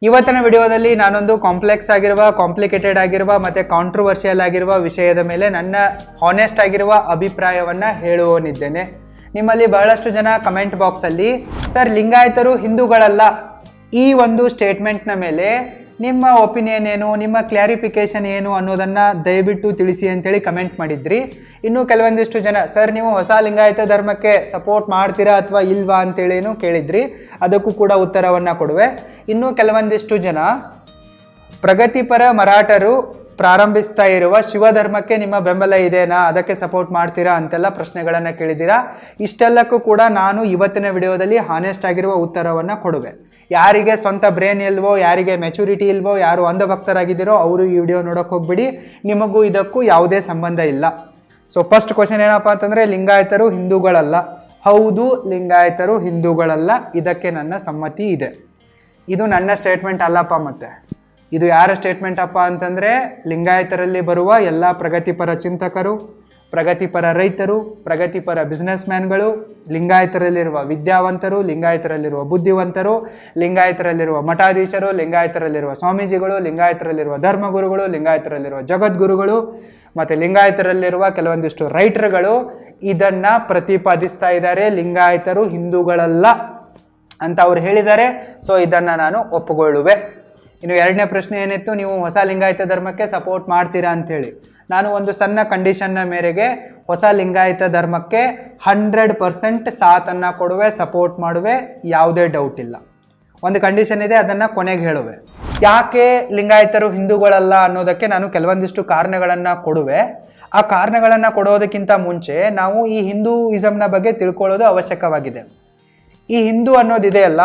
ಇವತ್ತಿನ ವಿಡಿಯೋದಲ್ಲಿ ನಾನೊಂದು ಕಾಂಪ್ಲೆಕ್ಸ್ ಆಗಿರುವ, ಕಾಂಪ್ಲಿಕೇಟೆಡ್ ಆಗಿರುವ ಮತ್ತು ಕಾಂಟ್ರವರ್ಷಿಯಲ್ ಆಗಿರುವ ವಿಷಯದ ಮೇಲೆ ನನ್ನ ಹಾನೆಸ್ಟ್ ಆಗಿರುವ ಅಭಿಪ್ರಾಯವನ್ನು ಹೇಳುವನಿದ್ದೇನೆ. ನಿಮ್ಮಲ್ಲಿ ಬಹಳಷ್ಟು ಜನ ಕಮೆಂಟ್ ಬಾಕ್ಸಲ್ಲಿ ಸರ್ ಲಿಂಗಾಯತರು ಹಿಂದೂಗಳಲ್ಲ ಈ ಒಂದು ಸ್ಟೇಟ್ಮೆಂಟ್ನ ಮೇಲೆ ನಿಮ್ಮ ಒಪಿನಿಯನ್ ಏನು, ನಿಮ್ಮ ಕ್ಲಾರಿಫಿಕೇಶನ್ ಏನು ಅನ್ನೋದನ್ನು ದಯವಿಟ್ಟು ತಿಳಿಸಿ ಅಂತೇಳಿ ಕಮೆಂಟ್ ಮಾಡಿದ್ರಿ. ಇನ್ನೂ ಕೆಲವೊಂದಿಷ್ಟು ಜನ ಸರ್ ನೀವು ಹೊಸ ಲಿಂಗಾಯತ ಧರ್ಮಕ್ಕೆ ಸಪೋರ್ಟ್ ಮಾಡ್ತೀರಾ ಅಥವಾ ಇಲ್ವಾ ಅಂತೇಳೇನು ಕೇಳಿದ್ರಿ. ಅದಕ್ಕೂ ಕೂಡ ಉತ್ತರವನ್ನು ಕೊಡುವೆ. ಇನ್ನೂ ಕೆಲವೊಂದಿಷ್ಟು ಜನ ಪ್ರಗತಿಪರ ಮರಾಠರು ಪ್ರಾರಂಭಿಸ್ತಾ ಇರುವ ಶಿವಧರ್ಮಕ್ಕೆ ನಿಮ್ಮ ಬೆಂಬಲ ಇದೆನಾ, ಅದಕ್ಕೆ ಸಪೋರ್ಟ್ ಮಾಡ್ತೀರಾ ಅಂತೆಲ್ಲ ಪ್ರಶ್ನೆಗಳನ್ನು ಕೇಳಿದ್ದೀರಾ. ಇಷ್ಟೆಲ್ಲಕ್ಕೂ ಕೂಡ ನಾನು ಇವತ್ತಿನ ವಿಡಿಯೋದಲ್ಲಿ ಹಾನೆಸ್ಟ್ ಆಗಿರುವ ಉತ್ತರವನ್ನು ಕೊಡುವೆ. ಯಾರಿಗೆ ಸ್ವಂತ ಬ್ರೇನ್ ಇಲ್ವೋ, ಯಾರಿಗೆ ಮೆಚುರಿಟಿ ಇಲ್ವೋ, ಯಾರು ಅಂಧಭಕ್ತರಾಗಿದ್ದೀರೋ ಅವರು ಈ ವಿಡಿಯೋ ನೋಡೋಕೆ ಹೋಗ್ಬಿಡಿ. ನಿಮಗೂ ಇದಕ್ಕೂ ಯಾವುದೇ ಸಂಬಂಧ ಇಲ್ಲ. ಸೊ ಫಸ್ಟ್ ಕ್ವಶನ್ ಏನಪ್ಪ ಅಂತಂದರೆ, ಲಿಂಗಾಯತರು ಹಿಂದೂಗಳಲ್ಲ. ಹೌದು, ಲಿಂಗಾಯತರು ಹಿಂದೂಗಳಲ್ಲ, ಇದಕ್ಕೆ ನನ್ನ ಸಮ್ಮತಿ ಇದೆ. ಇದು ನನ್ನ ಸ್ಟೇಟ್ಮೆಂಟ್ ಅಲ್ಲಪ್ಪ. ಮತ್ತೆ ಇದು ಯಾರ ಸ್ಟೇಟ್ಮೆಂಟ್ ಅಪ್ಪ ಅಂತಂದರೆ, ಲಿಂಗಾಯತರಲ್ಲಿ ಬರುವ ಎಲ್ಲ ಪ್ರಗತಿಪರ ಚಿಂತಕರು, ಪ್ರಗತಿಪರ ರೈತರು, ಪ್ರಗತಿಪರ ಬಿಸ್ನೆಸ್ ಮ್ಯಾನ್ಗಳು, ಲಿಂಗಾಯತರಲ್ಲಿರುವ ವಿದ್ಯಾವಂತರು, ಲಿಂಗಾಯತರಲ್ಲಿರುವ ಬುದ್ಧಿವಂತರು, ಲಿಂಗಾಯತರಲ್ಲಿರುವ ಮಠಾಧೀಶರು, ಲಿಂಗಾಯತರಲ್ಲಿರುವ ಸ್ವಾಮೀಜಿಗಳು, ಲಿಂಗಾಯತರಲ್ಲಿರುವ ಧರ್ಮಗುರುಗಳು, ಲಿಂಗಾಯತರಲ್ಲಿರುವ ಜಗದ್ಗುರುಗಳು ಮತ್ತು ಲಿಂಗಾಯತರಲ್ಲಿರುವ ಕೆಲವೊಂದಿಷ್ಟು ರೈಟರ್ಗಳು ಇದನ್ನು ಪ್ರತಿಪಾದಿಸ್ತಾ ಇದ್ದಾರೆ. ಲಿಂಗಾಯತರು ಹಿಂದೂಗಳಲ್ಲ ಅಂತ ಅವ್ರು ಹೇಳಿದ್ದಾರೆ. ಸೊ ಇದನ್ನು ನಾನು ಒಪ್ಪುಗೊಳ್ಳುವೆ. ಇನ್ನು ಎರಡನೇ ಪ್ರಶ್ನೆ ಏನಿತ್ತು, ನೀವು ಹೊಸ ಲಿಂಗಾಯತ ಧರ್ಮಕ್ಕೆ ಸಪೋರ್ಟ್ ಮಾಡ್ತೀರಾ ಅಂಥೇಳಿ. ನಾನು ಒಂದು ಸಣ್ಣ ಕಂಡೀಷನ್ನ ಮೇರೆಗೆ ಹೊಸ ಲಿಂಗಾಯತ ಧರ್ಮಕ್ಕೆ 100% ಸಾಥನ್ನು ಕೊಡುವೆ, ಸಪೋರ್ಟ್ ಮಾಡುವೆ, ಯಾವುದೇ ಡೌಟ್ ಇಲ್ಲ. ಒಂದು ಕಂಡೀಷನ್ ಇದೆ, ಅದನ್ನು ಕೊನೆಗೆ ಹೇಳುವೆ. ಯಾಕೆ ಲಿಂಗಾಯತರು ಹಿಂದೂಗಳಲ್ಲ ಅನ್ನೋದಕ್ಕೆ ನಾನು ಕೆಲವೊಂದಿಷ್ಟು ಕಾರಣಗಳನ್ನು ಕೊಡುವೆ. ಆ ಕಾರಣಗಳನ್ನು ಕೊಡೋದಕ್ಕಿಂತ ಮುಂಚೆ ನಾವು ಈ ಹಿಂದೂಯಿಸಮ್ನ ಬಗ್ಗೆ ತಿಳ್ಕೊಳ್ಳೋದು ಅವಶ್ಯಕವಾಗಿದೆ. ಈ ಹಿಂದೂ ಅನ್ನೋದಿದೆಯಲ್ಲ,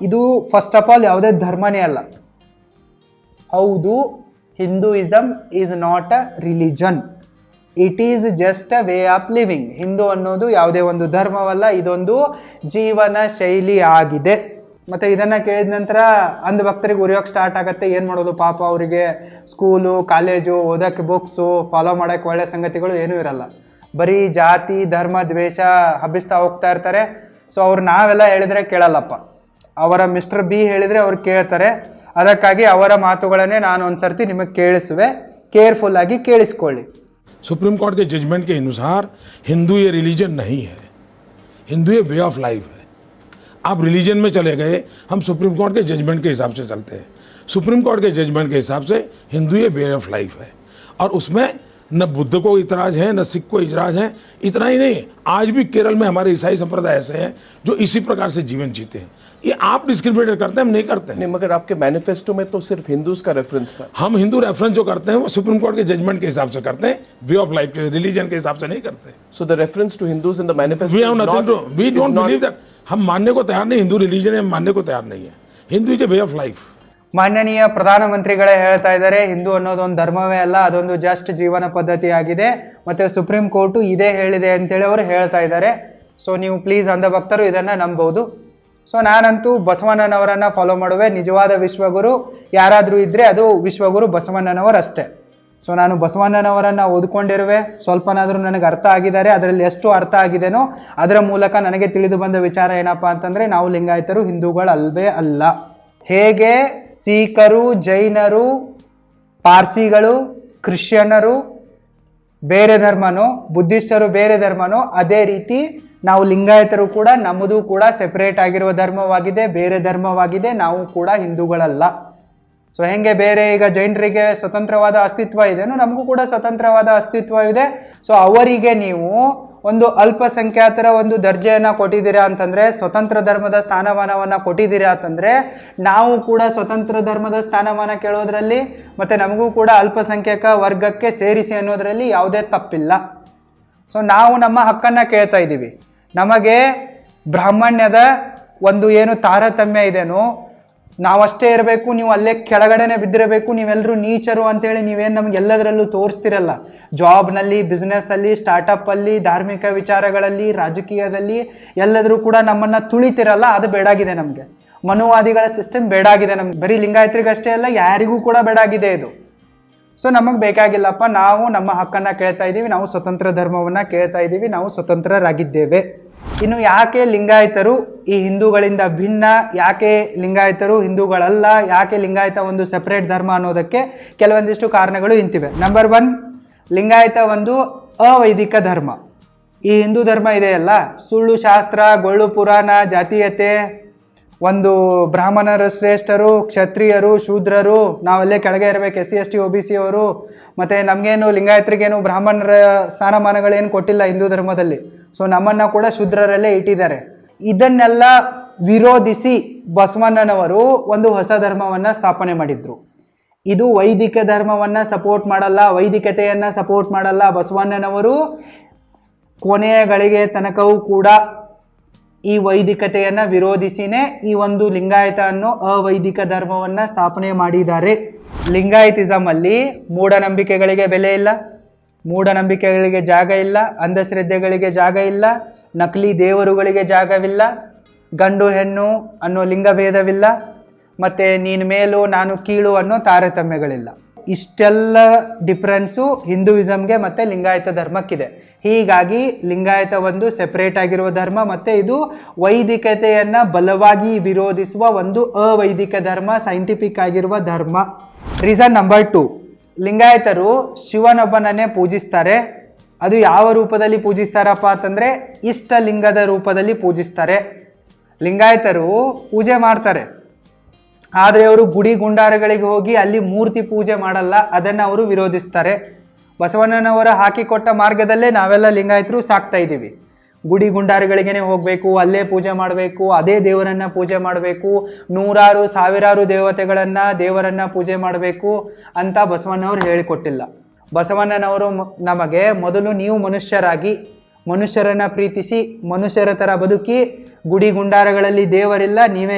ಇದು ಫಸ್ಟ್ ಆಫ್ ಆಲ್ ಯಾವುದೇ ಧರ್ಮನೇ ಅಲ್ಲ. ಹೌದು, Hinduism is not a religion, it is just a way of living. Hindu ಅನ್ನೋದು ಯಾವುದೇ ಒಂದು ಧರ್ಮವಲ್ಲ, ಇದೊಂದು ಜೀವನ ಶೈಲಿ ಆಗಿದೆ. ಮತ್ತು ಇದನ್ನು ಕೇಳಿದ ನಂತರ ಅಂಧಭಕ್ತರಿಗೆ ಉರಿಯೋಕ್ಕೆ ಸ್ಟಾರ್ಟ್ ಆಗುತ್ತೆ. ಏನು ಮಾಡೋದು ಪಾಪ, ಅವರಿಗೆ ಸ್ಕೂಲು ಕಾಲೇಜು ಓದೋಕ್ಕೆ ಬುಕ್ಸು ಫಾಲೋ ಮಾಡೋಕ್ಕೆ ಒಳ್ಳೆಯ ಸಂಗತಿಗಳು ಏನೂ ಇರಲ್ಲ. ಬರೀ ಜಾತಿ ಧರ್ಮ ದ್ವೇಷ ಹಬ್ಬಿಸ್ತಾ ಹೋಗ್ತಾ ಇರ್ತಾರೆ. ಸೊ ಅವ್ರು ನಾವೆಲ್ಲ ಹೇಳಿದರೆ ಕೇಳಲ್ಲಪ್ಪ, ಅವರ ಮಿಸ್ಟರ್ ಬಿ ಹೇಳಿದರೆ ಅವ್ರು ಕೇಳ್ತಾರೆ. ಅದಕ್ಕಾಗಿ ಅವರ ಮಾತುಗಳನ್ನೇ ನಾನು ಒಂದು ಸರ್ತಿ ನಿಮಗೆ ಕೇಳಿಸುವೆ, ಕೇರ್ಫುಲ್ ಆಗಿ ಕೇಳಿಸ್ಕೊಳ್ಳಿ. सुप्रीम कोर्ट के जजमेंट के अनुसार हिंदू ये रिलीजन नहीं है, हिंदू ये वे ऑफ लाइफ है. आप रिलीजन में चले गए, हम सुप्रीम कोर्ट के जजमेंट के हिसाब से चलते हैं. सुप्रीम कोर्ट के जजमेंट के हिसाब से हिंदू ये वे ऑफ लाइफ है. और उसमें न बुद्ध को इतराज़ है, न सिख को इतराज़ है. इतना ही नहीं, आज भी केरल में हमारे ईसाई संप्रदाय ऐसे हैं जो इसी प्रकार से जीवन जीते हैं. ये आप डिस्क्रिमिनेट करते हैं, हम नहीं करते हैं. नहीं, मगर आपके मैनिफेस्टो में तो सिर्फ हिंदूज का रेफरेंस था. हम हिंदू रेफरेंस जो करते हैं वो सुप्रीम कोर्ट के जजमेंट के हिसाब से करते हैं, वे ऑफ लाइफ के रिलीजन के हिसाब से नहीं करते. So the reference to Hindus in the manifesto we have nothing to, we don't believe that. हम मानने को तैयार नहीं, हिंदू रिलीजन है, हम मानने को तैयार नहीं है. Hindu is a way of life. ಮಾನ್ಯನೀಯ ಪ್ರಧಾನಮಂತ್ರಿಗಳೇ ಹೇಳ್ತಾ ಇದ್ದಾರೆ, ಹಿಂದೂ ಅನ್ನೋದೊಂದು ಧರ್ಮವೇ ಅಲ್ಲ, ಅದೊಂದು ಜಸ್ಟ್ ಜೀವನ ಪದ್ಧತಿ ಆಗಿದೆ. ಮತ್ತು ಸುಪ್ರೀಂ ಕೋರ್ಟು ಇದೇ ಹೇಳಿದೆ ಅಂತೇಳಿ ಅವರು ಹೇಳ್ತಾ ಇದ್ದಾರೆ. ಸೊ ನೀವು ಪ್ಲೀಸ್ ಅಂಧಭಕ್ತರು ಇದನ್ನು ನಂಬೋದು. ಸೊ ನಾನಂತೂ ಬಸವಣ್ಣನವರನ್ನು ಫಾಲೋ ಮಾಡುವೆ. ನಿಜವಾದ ವಿಶ್ವಗುರು ಯಾರಾದರೂ ಇದ್ದರೆ ಅದು ವಿಶ್ವಗುರು ಬಸವಣ್ಣನವರು ಅಷ್ಟೇ. ಸೊ ನಾನು ಬಸವಣ್ಣನವರನ್ನು ಓದ್ಕೊಂಡಿರುವೆ, ಸ್ವಲ್ಪನಾದರೂ ನನಗೆ ಅರ್ಥ ಆಗಿದ್ದಾರೆ. ಅದರಲ್ಲಿ ಎಷ್ಟು ಅರ್ಥ ಆಗಿದೆನೋ ಅದರ ಮೂಲಕ ನನಗೆ ತಿಳಿದು ಬಂದ ವಿಚಾರ ಏನಪ್ಪ ಅಂತಂದರೆ, ನಾವು ಲಿಂಗಾಯತರು ಹಿಂದೂಗಳಲ್ವೇ ಅಲ್ಲ. ಹೇಗೆ ಸಿಖ್ಖರು, ಜೈನರು, ಪಾರ್ಸಿಗಳು, ಕ್ರಿಶ್ಚಿಯನ್ನರು ಬೇರೆ ಧರ್ಮನೋ, ಬುದ್ಧಿಸ್ಟರು ಬೇರೆ ಧರ್ಮನೋ, ಅದೇ ರೀತಿ ನಾವು ಲಿಂಗಾಯತರು ಕೂಡ, ನಮ್ಮದು ಕೂಡ ಸೆಪರೇಟ್ ಆಗಿರುವ ಧರ್ಮವಾಗಿದೆ, ಬೇರೆ ಧರ್ಮವಾಗಿದೆ. ನಾವು ಕೂಡ ಹಿಂದೂಗಳಲ್ಲ. ಸೊ ಹೆಂಗೆ ಬೇರೆ ಈಗ ಜೈನರಿಗೆ ಸ್ವತಂತ್ರವಾದ ಅಸ್ತಿತ್ವ ಇದೆಯೋ, ನಮಗೂ ಕೂಡ ಸ್ವತಂತ್ರವಾದ ಅಸ್ತಿತ್ವ ಇದೆ. ಸೊ ಅವರಿಗೆ ನೀವು ಒಂದು ಅಲ್ಪಸಂಖ್ಯಾತರ ಒಂದು ದರ್ಜೆಯನ್ನು ಕೊಟ್ಟಿದ್ದೀರಾ ಅಂತಂದರೆ, ಸ್ವತಂತ್ರ ಧರ್ಮದ ಸ್ಥಾನಮಾನವನ್ನು ಕೊಟ್ಟಿದ್ದೀರಾ ಅಂತಂದರೆ, ನಾವು ಕೂಡ ಸ್ವತಂತ್ರ ಧರ್ಮದ ಸ್ಥಾನಮಾನ ಕೇಳೋದ್ರಲ್ಲಿ ಮತ್ತು ನಮಗೂ ಕೂಡ ಅಲ್ಪಸಂಖ್ಯಾತ ವರ್ಗಕ್ಕೆ ಸೇರಿಸಿ ಅನ್ನೋದರಲ್ಲಿ ಯಾವುದೇ ತಪ್ಪಿಲ್ಲ. ಸೊ ನಾವು ನಮ್ಮ ಹಕ್ಕನ್ನು ಕೇಳ್ತಾ ಇದ್ದೀವಿ. ನಮಗೆ ಬ್ರಾಹ್ಮಣ್ಯದ ಒಂದು ಏನು ತಾರತಮ್ಯ ಇದೆನೋ, ನಾವಷ್ಟೇ ಇರಬೇಕು, ನೀವು ಅಲ್ಲೇ ಕೆಳಗಡೆನೆ ಬಿದ್ದಿರಬೇಕು, ನೀವೆಲ್ಲರೂ ನೀಚರು ಅಂತೇಳಿ ನೀವೇನು ನಮಗೆ ಎಲ್ಲದರಲ್ಲೂ ತೋರಿಸ್ತಿರಲ್ಲ. ಜಾಬ್ನಲ್ಲಿ, ಬಿಸ್ನೆಸ್ಸಲ್ಲಿ, ಸ್ಟಾರ್ಟಪ್ಪಲ್ಲಿ, ಧಾರ್ಮಿಕ ವಿಚಾರಗಳಲ್ಲಿ, ರಾಜಕೀಯದಲ್ಲಿ ಎಲ್ಲದರೂ ಕೂಡ ನಮ್ಮನ್ನು ತುಳಿತಿರಲ್ಲ. ಅದು ಬೇಡಾಗಿದೆ ನಮಗೆ. ಮನುವಾದಿಗಳ ಸಿಸ್ಟಮ್ ಬೇಡಾಗಿದೆ ನಮ್ಗೆ. ಬರೀ ಲಿಂಗಾಯತರಿಗಷ್ಟೇ ಅಲ್ಲ, ಯಾರಿಗೂ ಕೂಡ ಬೇಡಾಗಿದೆ ಇದು. ಸೊ ನಮಗೆ ಬೇಕಾಗಿಲ್ಲಪ್ಪ. ನಾವು ನಮ್ಮ ಹಕ್ಕನ್ನು ಕೇಳ್ತಾ ಇದ್ದೀವಿ, ನಾವು ಸ್ವತಂತ್ರ ಧರ್ಮವನ್ನು ಕೇಳ್ತಾ ಇದ್ದೀವಿ, ನಾವು ಸ್ವತಂತ್ರರಾಗಿದ್ದೇವೆ. ಇನ್ನು ಯಾಕೆ ಲಿಂಗಾಯತರು ಈ ಹಿಂದೂಗಳಿಂದ ಭಿನ್ನ, ಯಾಕೆ ಲಿಂಗಾಯತರು ಹಿಂದೂಗಳಲ್ಲ, ಯಾಕೆ ಲಿಂಗಾಯತ ಒಂದು ಸೆಪರೇಟ್ ಧರ್ಮ ಅನ್ನೋದಕ್ಕೆ ಕೆಲವೊಂದಿಷ್ಟು ಕಾರಣಗಳು ಇಂತಿವೆ. ನಂಬರ್ 1, ಲಿಂಗಾಯತ ಒಂದು ಅವೈದಿಕ ಧರ್ಮ. ಈ ಹಿಂದೂ ಧರ್ಮ ಇದೆಯಲ್ಲ, ಸುಳ್ಳು ಶಾಸ್ತ್ರ, ಗೊಳ್ಳು ಪುರಾಣ, ಜಾತೀಯತೆ, ಒಂದು ಬ್ರಾಹ್ಮಣರು ಶ್ರೇಷ್ಠರು, ಕ್ಷತ್ರಿಯರು, ಶೂದ್ರರು, ನಾವಲ್ಲೇ ಕೆಳಗೆ ಇರಬೇಕು, SC ST OBC ಅವರು, ಮತ್ತು ನಮಗೇನು ಲಿಂಗಾಯತರಿಗೇನು ಬ್ರಾಹ್ಮಣರ ಸ್ಥಾನಮಾನಗಳೇನು ಕೊಟ್ಟಿಲ್ಲ ಹಿಂದೂ ಧರ್ಮದಲ್ಲಿ. ಸೊ ನಮ್ಮನ್ನು ಕೂಡ ಶೂದ್ರರಲ್ಲೇ ಇಟ್ಟಿದ್ದಾರೆ. ಇದನ್ನೆಲ್ಲ ವಿರೋಧಿಸಿ ಬಸವಣ್ಣನವರು ಒಂದು ಹೊಸ ಧರ್ಮವನ್ನು ಸ್ಥಾಪನೆ ಮಾಡಿದ್ರು. ಇದು ವೈದಿಕ ಧರ್ಮವನ್ನು ಸಪೋರ್ಟ್ ಮಾಡಲ್ಲ, ವೈದಿಕತೆಯನ್ನು ಸಪೋರ್ಟ್ ಮಾಡಲ್ಲ. ಬಸವಣ್ಣನವರು ಕೊನೆಯ ಗಳಿಗೆ ತನಕವೂ ಕೂಡ ಈ ವೈದಿಕತೆಯನ್ನು ವಿರೋಧಿಸಿನೇ ಈ ಒಂದು ಲಿಂಗಾಯತ ಅನ್ನೋ ಅವೈದಿಕ ಧರ್ಮವನ್ನು ಸ್ಥಾಪನೆ ಮಾಡಿದ್ದಾರೆ. ಲಿಂಗಾಯತಿಸಮ್ ಅಲ್ಲಿ ಮೂಢನಂಬಿಕೆಗಳಿಗೆ ಬೆಲೆ ಇಲ್ಲ, ಮೂಢನಂಬಿಕೆಗಳಿಗೆ ಜಾಗ ಇಲ್ಲ, ಅಂಧಶ್ರದ್ಧೆಗಳಿಗೆ ಜಾಗ ಇಲ್ಲ, ನಕಲಿ ದೇವರುಗಳಿಗೆ ಜಾಗವಿಲ್ಲ, ಗಂಡು ಹೆಣ್ಣು ಅನ್ನೋ ಲಿಂಗಭೇದವಿಲ್ಲ, ಮತ್ತು ನೀನು ಮೇಲು ನಾನು ಕೀಳು ಅನ್ನೋ ತಾರತಮ್ಯಗಳಿಲ್ಲ. ಇಷ್ಟೆಲ್ಲ ಡಿಫ್ರೆನ್ಸು ಹಿಂದೂಯಿಸಮ್ಗೆ ಮತ್ತು ಲಿಂಗಾಯತ ಧರ್ಮಕ್ಕಿದೆ. ಹೀಗಾಗಿ ಲಿಂಗಾಯತ ಒಂದು ಸೆಪರೇಟ್ ಆಗಿರುವ ಧರ್ಮ, ಮತ್ತು ಇದು ವೈದಿಕತೆಯನ್ನು ಬಲವಾಗಿ ವಿರೋಧಿಸುವ ಒಂದು ಅವೈದಿಕ ಧರ್ಮ, ಸೈಂಟಿಫಿಕ್ ಆಗಿರುವ ಧರ್ಮ. ರೀಸನ್ ನಂಬರ್ 2, ಲಿಂಗಾಯತರು ಶಿವನೊಬ್ಬನನ್ನೇ ಪೂಜಿಸ್ತಾರೆ. ಅದು ಯಾವ ರೂಪದಲ್ಲಿ ಪೂಜಿಸ್ತಾರಪ್ಪ ಅಂತಂದರೆ ಇಷ್ಟಲಿಂಗದ ರೂಪದಲ್ಲಿ ಪೂಜಿಸ್ತಾರೆ. ಲಿಂಗಾಯತರು ಪೂಜೆ ಮಾಡ್ತಾರೆ, ಆದರೆ ಅವರು ಗುಡಿ ಗುಂಡಾರಗಳಿಗೆ ಹೋಗಿ ಅಲ್ಲಿ ಮೂರ್ತಿ ಪೂಜೆ ಮಾಡಲ್ಲ, ಅದನ್ನು ಅವರು ವಿರೋಧಿಸ್ತಾರೆ. ಬಸವಣ್ಣನವರ ಹಾಕಿಕೊಟ್ಟ ಮಾರ್ಗದಲ್ಲೇ ನಾವೆಲ್ಲ ಲಿಂಗಾಯತರು ಸಾಕ್ತಾ ಇದ್ದೀವಿ. ಗುಡಿ ಗುಂಡಾರಗಳಿಗೇ ಹೋಗಬೇಕು, ಅಲ್ಲೇ ಪೂಜೆ ಮಾಡಬೇಕು, ಅದೇ ದೇವರನ್ನು ಪೂಜೆ ಮಾಡಬೇಕು, ನೂರಾರು ಸಾವಿರಾರು ದೇವರನ್ನು ಪೂಜೆ ಮಾಡಬೇಕು ಅಂತ ಬಸವಣ್ಣವರು ಹೇಳಿಕೊಟ್ಟಿಲ್ಲ. ಬಸವಣ್ಣನವರು ನಮಗೆ ಮೊದಲು ನೀವು ಮನುಷ್ಯರಾಗಿ ಮನುಷ್ಯರನ್ನು ಪ್ರೀತಿಸಿ ಮನುಷ್ಯರ ಥರ ಬದುಕಿ, ಗುಡಿ ಗುಂಡಾರಗಳಲ್ಲಿ ದೇವರಿಲ್ಲ, ನೀವೇ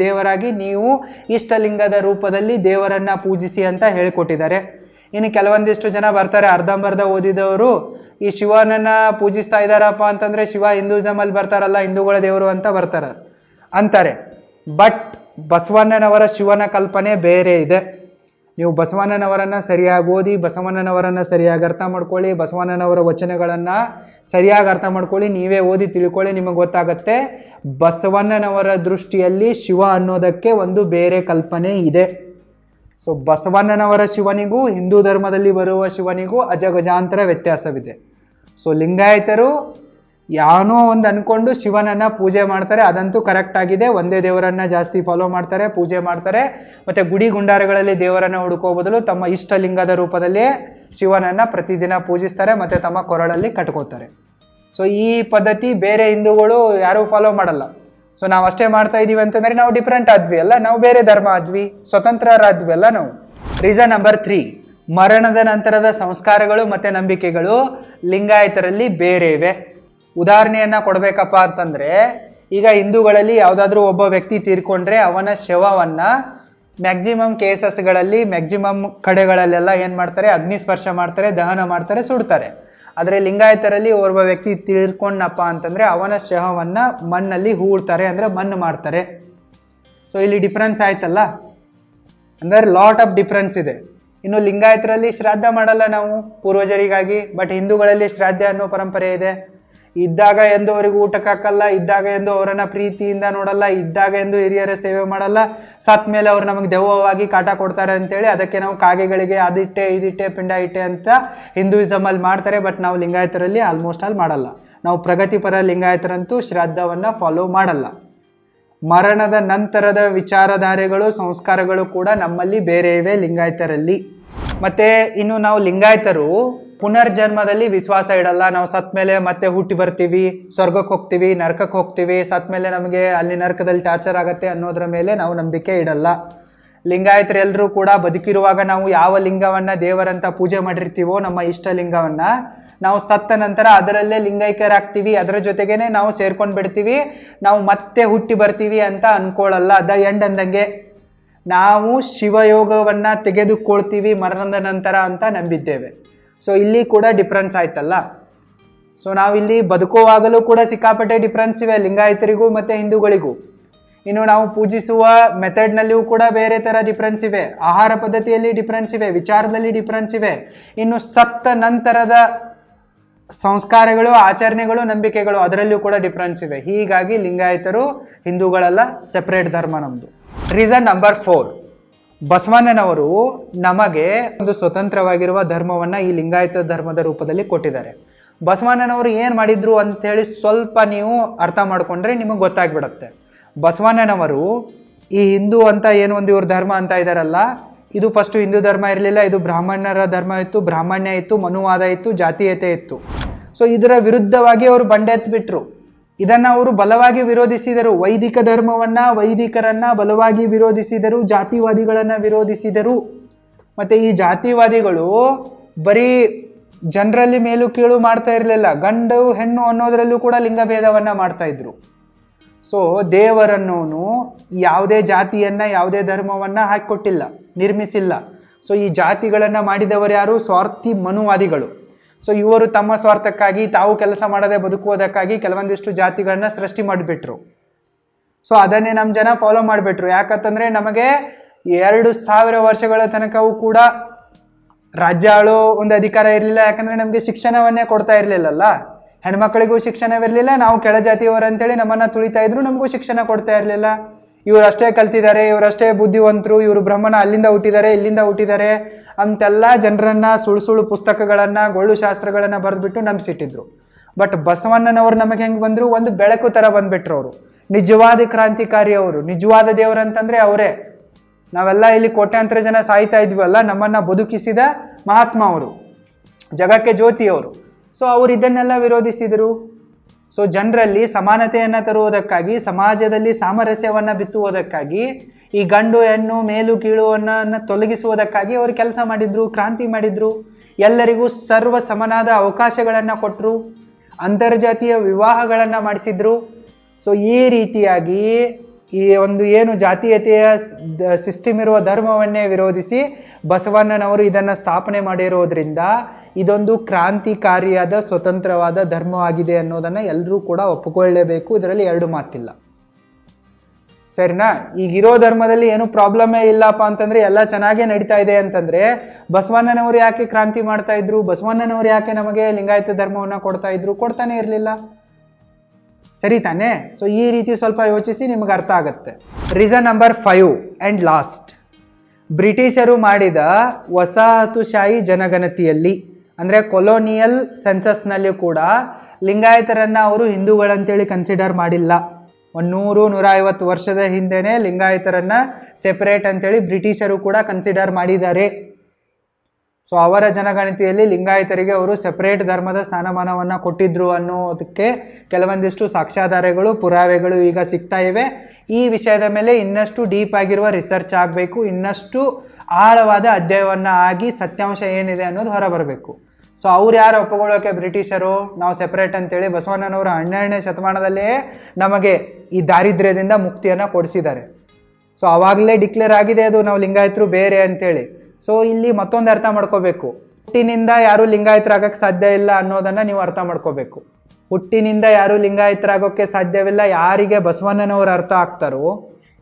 ದೇವರಾಗಿ ನೀವು ಇಷ್ಟಲಿಂಗದ ರೂಪದಲ್ಲಿ ದೇವರನ್ನು ಪೂಜಿಸಿ ಅಂತ ಹೇಳಿಕೊಟ್ಟಿದ್ದಾರೆ. ಇನ್ನು ಕೆಲವೊಂದಿಷ್ಟು ಜನ ಬರ್ತಾರೆ, ಅರ್ಧಂಬರ್ಧ ಓದಿದವರು, ಈ ಶಿವನನ್ನು ಪೂಜಿಸ್ತಾ ಇದ್ದಾರಪ್ಪ ಅಂತಂದರೆ ಶಿವ ಹಿಂದೂಯಿಸಮಲ್ಲಿ ಬರ್ತಾರಲ್ಲ, ಹಿಂದೂಗಳ ದೇವರು ಅಂತ ಅಂತಾರೆ. ಬಟ್ ಬಸವಣ್ಣನವರ ಶಿವನ ಕಲ್ಪನೆ ಬೇರೆ ಇದೆ. ನೀವು ಬಸವಣ್ಣನವರನ್ನು ಸರಿಯಾಗಿ ಓದಿ, ಬಸವಣ್ಣನವರನ್ನು ಸರಿಯಾಗಿ ಅರ್ಥ ಮಾಡ್ಕೊಳ್ಳಿ, ಬಸವಣ್ಣನವರ ವಚನಗಳನ್ನು ಸರಿಯಾಗಿ ಅರ್ಥ ಮಾಡ್ಕೊಳ್ಳಿ, ನೀವೇ ಓದಿ ತಿಳ್ಕೊಳ್ಳಿ, ನಿಮಗೆ ಗೊತ್ತಾಗತ್ತೆ ಬಸವಣ್ಣನವರ ದೃಷ್ಟಿಯಲ್ಲಿ ಶಿವ ಅನ್ನೋದಕ್ಕೆ ಒಂದು ಬೇರೆ ಕಲ್ಪನೆ ಇದೆ. ಸೊ ಬಸವಣ್ಣನವರ ಶಿವನಿಗೂ ಹಿಂದೂ ಧರ್ಮದಲ್ಲಿ ಬರುವ ಶಿವನಿಗೂ ಅಜಗಜಾಂತರ ವ್ಯತ್ಯಾಸವಿದೆ. ಸೊ ಲಿಂಗಾಯತರು ಯಾವನೋ ಒಂದು ಅಂದ್ಕೊಂಡು ಶಿವನನ್ನು ಪೂಜೆ ಮಾಡ್ತಾರೆ, ಅದಂತೂ ಕರೆಕ್ಟ್ ಆಗಿದೆ. ಒಂದೇ ದೇವರನ್ನು ಜಾಸ್ತಿ ಫಾಲೋ ಮಾಡ್ತಾರೆ, ಪೂಜೆ ಮಾಡ್ತಾರೆ, ಮತ್ತು ಗುಡಿ ಗುಂಡಾರಗಳಲ್ಲಿ ದೇವರನ್ನು ಹುಡುಕೋ ಬದಲು ತಮ್ಮ ಇಷ್ಟಲಿಂಗದ ರೂಪದಲ್ಲಿಯೇ ಶಿವನನ್ನು ಪ್ರತಿದಿನ ಪೂಜಿಸ್ತಾರೆ ಮತ್ತು ತಮ್ಮ ಕೊರಳಲ್ಲಿ ಕಟ್ಕೋತಾರೆ. ಸೊ ಈ ಪದ್ಧತಿ ಬೇರೆ ಹಿಂದೂಗಳು ಯಾರೂ ಫಾಲೋ ಮಾಡಲ್ಲ. ಸೊ ನಾವು ಅಷ್ಟೇ ಮಾಡ್ತಾ ಇದ್ದೀವಿ ಅಂತಂದರೆ ನಾವು ಡಿಫ್ರೆಂಟ್ ಆದ್ವಿ ಅಲ್ಲ, ನಾವು ಬೇರೆ ಧರ್ಮ ಆದ್ವಿ, ಸ್ವತಂತ್ರರಾದ್ವಿ ಅಲ್ಲ ನಾವು. ರೀಸನ್ ನಂಬರ್ 3, ಮರಣದ ನಂತರದ ಸಂಸ್ಕಾರಗಳು ಮತ್ತು ನಂಬಿಕೆಗಳು ಲಿಂಗಾಯತರಲ್ಲಿ ಬೇರೆ ಇವೆ. ಉದಾಹರಣೆಯನ್ನು ಕೊಡಬೇಕಪ್ಪ ಅಂತಂದರೆ, ಈಗ ಹಿಂದೂಗಳಲ್ಲಿ ಯಾವುದಾದ್ರೂ ಒಬ್ಬ ವ್ಯಕ್ತಿ ತೀರ್ಕೊಂಡ್ರೆ ಅವನ ಶವವನ್ನು ಮ್ಯಾಕ್ಸಿಮಮ್ ಕೇಸಸ್ಗಳಲ್ಲಿ ಮ್ಯಾಕ್ಸಿಮಮ್ ಕಡೆಗಳಲ್ಲೆಲ್ಲ ಏನು ಮಾಡ್ತಾರೆ, ಅಗ್ನಿಸ್ಪರ್ಶ ಮಾಡ್ತಾರೆ, ದಹನ ಮಾಡ್ತಾರೆ, ಸುಡ್ತಾರೆ. ಆದರೆ ಲಿಂಗಾಯತರಲ್ಲಿ ಒಬ್ಬ ವ್ಯಕ್ತಿ ತೀರ್ಕೊಂಡಪ್ಪ ಅಂತಂದರೆ ಅವನ ಶವವನ್ನು ಮಣ್ಣಲ್ಲಿ ಹೂಳ್ತಾರೆ, ಅಂದರೆ ಮಣ್ಣು ಮಾಡ್ತಾರೆ. ಸೊ ಇಲ್ಲಿ ಡಿಫ್ರೆನ್ಸ್ ಆಯ್ತಲ್ಲ, ಅಂದರೆ ಲಾಟ್ ಆಫ್ ಡಿಫ್ರೆನ್ಸ್ ಇದೆ. ಇನ್ನು ಲಿಂಗಾಯತರಲ್ಲಿ ಶ್ರಾದ್ದ ಮಾಡಲ್ಲ ನಾವು ಪೂರ್ವಜರಿಗಾಗಿ, ಬಟ್ ಹಿಂದೂಗಳಲ್ಲಿ ಶ್ರಾದ್ದ ಅನ್ನೋ ಪರಂಪರೆ ಇದೆ. ಇದ್ದಾಗ ಎಂದು ಅವರಿಗೆ ಊಟಕ್ಕೆ ಹಾಕಲ್ಲ, ಇದ್ದಾಗ ಎಂದು ಅವರನ್ನು ಪ್ರೀತಿಯಿಂದ ನೋಡಲ್ಲ, ಇದ್ದಾಗ ಎಂದು ಹಿರಿಯರ ಸೇವೆ ಮಾಡಲ್ಲ, ಸತ್ ಮೇಲೆ ಅವ್ರು ನಮಗೆ ದೆವ್ವವಾಗಿ ಕಾಟ ಕೊಡ್ತಾರೆ ಅಂತೇಳಿ ಅದಕ್ಕೆ ನಾವು ಕಾಗೆಗಳಿಗೆ ಅದಿಟ್ಟೆ ಇದಿಟ್ಟೆ ಪಿಂಡ ಇಟ್ಟೆ ಅಂತ ಹಿಂದೂಯಿಸಮಲ್ಲಿ ಮಾಡ್ತಾರೆ. ಬಟ್ ನಾವು ಲಿಂಗಾಯತರಲ್ಲಿ ಆಲ್ಮೋಸ್ಟ್ ಆಲ್ ಮಾಡಲ್ಲ. ನಾವು ಪ್ರಗತಿಪರ ಲಿಂಗಾಯತರಂತೂ ಶ್ರಾದ್ದವನ್ನು ಫಾಲೋ ಮಾಡಲ್ಲ. ಮರಣದ ನಂತರದ ವಿಚಾರಧಾರೆಗಳು ಸಂಸ್ಕಾರಗಳು ಕೂಡ ನಮ್ಮಲ್ಲಿ ಬೇರೆ ಇವೆ ಲಿಂಗಾಯತರಲ್ಲಿ. ಮತ್ತು ಇನ್ನು ನಾವು ಲಿಂಗಾಯತರು ಪುನರ್ಜನ್ಮದಲ್ಲಿ ವಿಶ್ವಾಸ ಇಡಲ್ಲ. ನಾವು ಸತ್ ಮೇಲೆ ಮತ್ತೆ ಹುಟ್ಟಿ ಬರ್ತೀವಿ, ಸ್ವರ್ಗಕ್ಕೆ ಹೋಗ್ತೀವಿ, ನರಕಕ್ಕೆ ಹೋಗ್ತೀವಿ, ಸತ್ ಮೇಲೆ ನಮಗೆ ಅಲ್ಲಿ ನರಕದಲ್ಲಿ ಟಾರ್ಚರ್ ಆಗುತ್ತೆ ಅನ್ನೋದ್ರ ಮೇಲೆ ನಾವು ನಂಬಿಕೆ ಇಡಲ್ಲ. ಲಿಂಗಾಯತರೆಲ್ಲರೂ ಕೂಡ ಬದುಕಿರುವಾಗ ನಾವು ಯಾವ ಲಿಂಗವನ್ನು ದೇವರಂತ ಪೂಜೆ ಮಾಡಿರ್ತೀವೋ, ನಮ್ಮ ಇಷ್ಟ ಲಿಂಗವನ್ನು, ನಾವು ಸತ್ತ ನಂತರ ಅದರಲ್ಲೇ ಲಿಂಗೈಕ್ಯರಾಗ್ತೀವಿ, ಅದರ ಜೊತೆಗೇ ನಾವು ಸೇರ್ಕೊಂಡು ಬಿಡ್ತೀವಿ, ನಾವು ಮತ್ತೆ ಹುಟ್ಟಿ ಬರ್ತೀವಿ ಅಂತ ಅಂದ್ಕೊಳ್ಳಲ್ಲ. ದ ಎಂಡ್ ಅಂದಂಗೆ ನಾವು ಶಿವಯೋಗವನ್ನು ತೆಗೆದುಕೊಳ್ತೀವಿ ಮರಣದ ನಂತರ ಅಂತ ನಂಬಿದ್ದೇವೆ. ಸೊ ಇಲ್ಲಿ ಕೂಡ ಡಿಫ್ರೆನ್ಸ್ ಆಯ್ತಲ್ಲ. ಸೊ ನಾವಿಲ್ಲಿ ಬದುಕುವಾಗಲೂ ಕೂಡ ಸಿಕ್ಕಾಪಟ್ಟೆ ಡಿಫ್ರೆನ್ಸ್ ಇವೆ ಲಿಂಗಾಯತರಿಗೂ ಮತ್ತು ಹಿಂದೂಗಳಿಗೂ. ಇನ್ನು ನಾವು ಪೂಜಿಸುವ ಮೆಥಡ್ನಲ್ಲಿಯೂ ಕೂಡ ಬೇರೆ ಥರ ಡಿಫ್ರೆನ್ಸ್ ಇವೆ, ಆಹಾರ ಪದ್ಧತಿಯಲ್ಲಿ ಡಿಫ್ರೆನ್ಸ್ ಇವೆ, ವಿಚಾರದಲ್ಲಿ ಡಿಫ್ರೆನ್ಸ್ ಇವೆ. ಇನ್ನು ಸತ್ತ ನಂತರದ ಸಂಸ್ಕಾರಗಳು, ಆಚರಣೆಗಳು, ನಂಬಿಕೆಗಳು ಅದರಲ್ಲೂ ಕೂಡ ಡಿಫ್ರೆನ್ಸ್ ಇವೆ. ಹೀಗಾಗಿ ಲಿಂಗಾಯತರು ಹಿಂದೂಗಳೆಲ್ಲ ಸೆಪರೇಟ್ ಧರ್ಮ ನಮ್ಮದು. ರೀಸನ್ ನಂಬರ್ 4, ಬಸವಣ್ಣನವರು ನಮಗೆ ಒಂದು ಸ್ವತಂತ್ರವಾಗಿರುವ ಧರ್ಮವನ್ನು ಈ ಲಿಂಗಾಯತ ಧರ್ಮದ ರೂಪದಲ್ಲಿ ಕೊಟ್ಟಿದ್ದಾರೆ. ಬಸವಣ್ಣನವರು ಏನು ಮಾಡಿದ್ರು ಅಂಥೇಳಿ ಸ್ವಲ್ಪ ನೀವು ಅರ್ಥ ಮಾಡಿಕೊಂಡ್ರೆ ನಿಮಗೆ ಗೊತ್ತಾಗ್ಬಿಡುತ್ತೆ. ಬಸವಣ್ಣನವರು ಈ ಹಿಂದೂ ಅಂತ ಏನು ಒಂದು ಇವ್ರ ಧರ್ಮ ಅಂತ ಇದ್ದಾರಲ್ಲ, ಇದು ಫಸ್ಟು ಹಿಂದೂ ಧರ್ಮ ಇರಲಿಲ್ಲ, ಇದು ಬ್ರಾಹ್ಮಣರ ಧರ್ಮ ಇತ್ತು, ಬ್ರಾಹ್ಮಣ್ಯ ಇತ್ತು, ಮನುವಾದ ಇತ್ತು, ಜಾತೀಯತೆ ಇತ್ತು. ಸೊ ಇದರ ವಿರುದ್ಧವಾಗಿ ಅವರು ಬಂಡೆತ್ಬಿಟ್ರು. ಇದನ್ನು ಅವರು ಬಲವಾಗಿ ವಿರೋಧಿಸಿದರು. ವೈದಿಕ ಧರ್ಮವನ್ನು, ವೈದಿಕರನ್ನು ಬಲವಾಗಿ ವಿರೋಧಿಸಿದರು, ಜಾತಿವಾದಿಗಳನ್ನು ವಿರೋಧಿಸಿದರು. ಮತ್ತು ಈ ಜಾತಿವಾದಿಗಳು ಬರೀ ಜನರಲ್ಲಿ ಮೇಲು ಕೀಳು ಮಾಡ್ತಾ ಇರಲಿಲ್ಲ, ಗಂಡು ಹೆಣ್ಣು ಅನ್ನೋದರಲ್ಲೂ ಕೂಡ ಲಿಂಗಭೇದವನ್ನು ಮಾಡ್ತಾಯಿದ್ರು. ಸೊ ದೇವರನ್ನೋನು ಯಾವುದೇ ಜಾತಿಯನ್ನು, ಯಾವುದೇ ಧರ್ಮವನ್ನು ಹಾಕಿಕೊಟ್ಟಿಲ್ಲ, ನಿರ್ಮಿಸಿಲ್ಲ. ಸೊ ಈ ಜಾತಿಗಳನ್ನು ಮಾಡಿದವರು ಯಾರು? ಸ್ವಾರ್ಥಿ ಮನುವಾದಿಗಳು. ಸೊ ಇವರು ತಮ್ಮ ಸ್ವಾರ್ಥಕ್ಕಾಗಿ, ತಾವು ಕೆಲಸ ಮಾಡದೆ ಬದುಕುವುದಕ್ಕಾಗಿ ಕೆಲವೊಂದಿಷ್ಟು ಜಾತಿಗಳನ್ನ ಸೃಷ್ಟಿ ಮಾಡಿಬಿಟ್ರು. ಸೊ ಅದನ್ನೇ ನಮ್ಮ ಜನ ಫಾಲೋ ಮಾಡಿಬಿಟ್ರು. ಯಾಕಂತಂದರೆ ನಮಗೆ 2000 ವರ್ಷಗಳ ತನಕವೂ ಕೂಡ ರಾಜ್ಯ ಆಳೋ ಒಂದು ಅಧಿಕಾರ ಇರಲಿಲ್ಲ. ಯಾಕಂದರೆ ನಮಗೆ ಶಿಕ್ಷಣವನ್ನೇ ಕೊಡ್ತಾ ಇರಲಿಲ್ಲಲ್ಲ. ಹೆಣ್ಮಕ್ಳಿಗೂ ಶಿಕ್ಷಣವಿರಲಿಲ್ಲ, ನಾವು ಕೆಳಜಾತಿಯವರು ಅಂತೇಳಿ ನಮ್ಮನ್ನು ತುಳಿತಾ ಇದ್ರು, ನಮಗೂ ಶಿಕ್ಷಣ ಕೊಡ್ತಾ ಇರಲಿಲ್ಲ. ಇವರಷ್ಟೇ ಕಲ್ತಿದ್ದಾರೆ, ಇವರಷ್ಟೇ ಬುದ್ಧಿವಂತರು, ಇವರು ಬ್ರಹ್ಮನ ಅಲ್ಲಿಂದ ಹುಟ್ಟಿದ್ದಾರೆ, ಇಲ್ಲಿಂದ ಹುಟ್ಟಿದ್ದಾರೆ ಅಂತೆಲ್ಲ ಜನರನ್ನು ಸುಳ್ಳು ಪುಸ್ತಕಗಳನ್ನು, ಗೊಳ್ಳು ಶಾಸ್ತ್ರಗಳನ್ನು ಬರೆದ್ಬಿಟ್ಟು ನಂಬಿಸಿಟ್ಟಿದ್ರು. ಬಟ್ ಬಸವಣ್ಣನವರು ನಮಗೆ ಹೆಂಗೆ ಬಂದರು? ಒಂದು ಬೆಳಕು ಥರ ಬಂದುಬಿಟ್ರು. ಅವರು ನಿಜವಾದ ಕ್ರಾಂತಿಕಾರಿ, ಅವರು ನಿಜವಾದ ದೇವರಂತಂದರೆ ಅವರೇ. ನಾವೆಲ್ಲ ಇಲ್ಲಿ ಕೋಟ್ಯಾಂತರ ಜನ ಸಾಯ್ತಾ ಇದ್ವಲ್ಲ, ನಮ್ಮನ್ನು ಬದುಕಿಸಿದ ಮಹಾತ್ಮ ಅವರು, ಜಗಕ್ಕೆ ಜ್ಯೋತಿಯವರು. ಸೊ ಅವರು ಇದನ್ನೆಲ್ಲ ವಿರೋಧಿಸಿದರು. ಸೊ ಜನರಲ್ಲಿ ಸಮಾನತೆಯನ್ನು ತರುವುದಕ್ಕಾಗಿ, ಸಮಾಜದಲ್ಲಿ ಸಾಮರಸ್ಯವನ್ನು ಬಿತ್ತುವುದಕ್ಕಾಗಿ, ಈ ಗಂಡು ಹೆಣ್ಣು ಮೇಲು ಕೀಳುವನ್ನು ತೊಲಗಿಸುವುದಕ್ಕಾಗಿ ಅವರು ಕೆಲಸ ಮಾಡಿದರು, ಕ್ರಾಂತಿ ಮಾಡಿದರು. ಎಲ್ಲರಿಗೂ ಸರ್ವ ಸಮನಾದ ಅವಕಾಶಗಳನ್ನು ಕೊಟ್ಟರು, ಅಂತರ್ಜಾತೀಯ ವಿವಾಹಗಳನ್ನು ಮಾಡಿಸಿದ್ರು. ಸೊ ಈ ರೀತಿಯಾಗಿ ಈ ಒಂದು ಏನು ಜಾತೀಯತೆಯ ಸಿಸ್ಟಮ್ ಇರುವ ಧರ್ಮವನ್ನೇ ವಿರೋಧಿಸಿ ಬಸವಣ್ಣನವರು ಇದನ್ನು ಸ್ಥಾಪನೆ ಮಾಡಿರೋದ್ರಿಂದ ಇದೊಂದು ಕ್ರಾಂತಿಕಾರಿಯಾದ ಸ್ವತಂತ್ರವಾದ ಧರ್ಮವಾಗಿದೆ ಅನ್ನೋದನ್ನು ಎಲ್ಲರೂ ಕೂಡ ಒಪ್ಪಿಕೊಳ್ಳಲೇಬೇಕು. ಇದರಲ್ಲಿ ಎರಡು ಮಾತಿಲ್ಲ. ಸರಿನಾ? ಈಗಿರೋ ಧರ್ಮದಲ್ಲಿ ಏನು ಪ್ರಾಬ್ಲಮೇ ಇಲ್ಲಪ್ಪ ಅಂತಂದರೆ ಎಲ್ಲ ಚೆನ್ನಾಗೇ ನಡೀತಾ ಇದೆ ಅಂತಂದರೆ ಬಸವಣ್ಣನವರು ಯಾಕೆ ಕ್ರಾಂತಿ ಮಾಡ್ತಾ ಇದ್ರು? ಬಸವಣ್ಣನವರು ಯಾಕೆ ನಮಗೆ ಲಿಂಗಾಯತ ಧರ್ಮವನ್ನು ಕೊಡ್ತಾ ಇದ್ರು? ಕೊಡ್ತಾನೆ ಇರಲಿಲ್ಲ. ಸರಿ ತಾನೇ? ಸೊ ಈ ರೀತಿ ಸ್ವಲ್ಪ ಯೋಚಿಸಿ, ನಿಮಗೆ ಅರ್ಥ ಆಗುತ್ತೆ. ರೀಸನ್ ನಂಬರ್ 5 ಆ್ಯಂಡ್ ಲಾಸ್ಟ್, ಬ್ರಿಟಿಷರು ಮಾಡಿದ ವಸಾಹತುಶಾಹಿ ಜನಗಣತಿಯಲ್ಲಿ ಅಂದರೆ ಕೊಲೋನಿಯಲ್ ಸೆನ್ಸಸ್ನಲ್ಲಿ ಕೂಡ ಲಿಂಗಾಯತರನ್ನು ಅವರು ಹಿಂದೂಗಳಂತೇಳಿ ಕನ್ಸಿಡರ್ ಮಾಡಿಲ್ಲ. 100-150 ವರ್ಷದ ಹಿಂದೆಯೇ ಲಿಂಗಾಯತರನ್ನು ಸೆಪರೇಟ್ ಅಂತೇಳಿ ಬ್ರಿಟಿಷರು ಕೂಡ ಕನ್ಸಿಡರ್ ಮಾಡಿದ್ದಾರೆ. ಸೊ ಅವರ ಜನಗಣತಿಯಲ್ಲಿ ಲಿಂಗಾಯತರಿಗೆ ಅವರು ಸೆಪರೇಟ್ ಧರ್ಮದ ಸ್ಥಾನಮಾನವನ್ನು ಕೊಟ್ಟಿದ್ರು ಅನ್ನೋದಕ್ಕೆ ಕೆಲವೊಂದಿಷ್ಟು ಸಾಕ್ಷ್ಯಾಧಾರಗಳು, ಪುರಾವೆಗಳು ಈಗ ಸಿಗ್ತಾ ಇವೆ. ಈ ವಿಷಯದ ಮೇಲೆ ಇನ್ನಷ್ಟು ಡೀಪ್ ಆಗಿರುವ ರಿಸರ್ಚ್ ಆಗಬೇಕು, ಇನ್ನಷ್ಟು ಆಳವಾದ ಅಧ್ಯಯನವನ್ನು ಆಗಿ ಸತ್ಯಾಂಶ ಏನಿದೆ ಅನ್ನೋದು ಹೊರಬರಬೇಕು. ಸೊ ಅವ್ರು ಯಾರು ಒಪ್ಪಿಕೊಳ್ಳೋಕೆ ಬ್ರಿಟಿಷರು ನಾವು ಸೆಪರೇಟ್ ಅಂತೇಳಿ? ಬಸವಣ್ಣನವರು 12ನೇ ಶತಮಾನದಲ್ಲೇ ನಮಗೆ ಈ ದಾರಿದ್ರ್ಯದಿಂದ ಮುಕ್ತಿಯನ್ನು ಕೊಡಿಸಿದ್ದಾರೆ. ಸೊ ಆವಾಗಲೇ ಡಿಕ್ಲೇರ್ ಆಗಿದೆ ಅದು ನಾವು ಲಿಂಗಾಯತರು ಬೇರೆ ಅಂತೇಳಿ. ಸೊ ಇಲ್ಲಿ ಮತ್ತೊಂದು ಅರ್ಥ ಮಾಡ್ಕೋಬೇಕು, ಹುಟ್ಟಿನಿಂದ ಯಾರೂ ಲಿಂಗಾಯತರಾಗಕ್ಕೆ ಸಾಧ್ಯ ಇಲ್ಲ ಅನ್ನೋದನ್ನು ನೀವು ಅರ್ಥ ಮಾಡ್ಕೋಬೇಕು. ಹುಟ್ಟಿನಿಂದ ಯಾರೂ ಲಿಂಗಾಯತರಾಗೋಕ್ಕೆ ಸಾಧ್ಯವಿಲ್ಲ. ಯಾರಿಗೆ ಬಸವಣ್ಣನವರು ಅರ್ಥ ಆಗ್ತಾರೋ,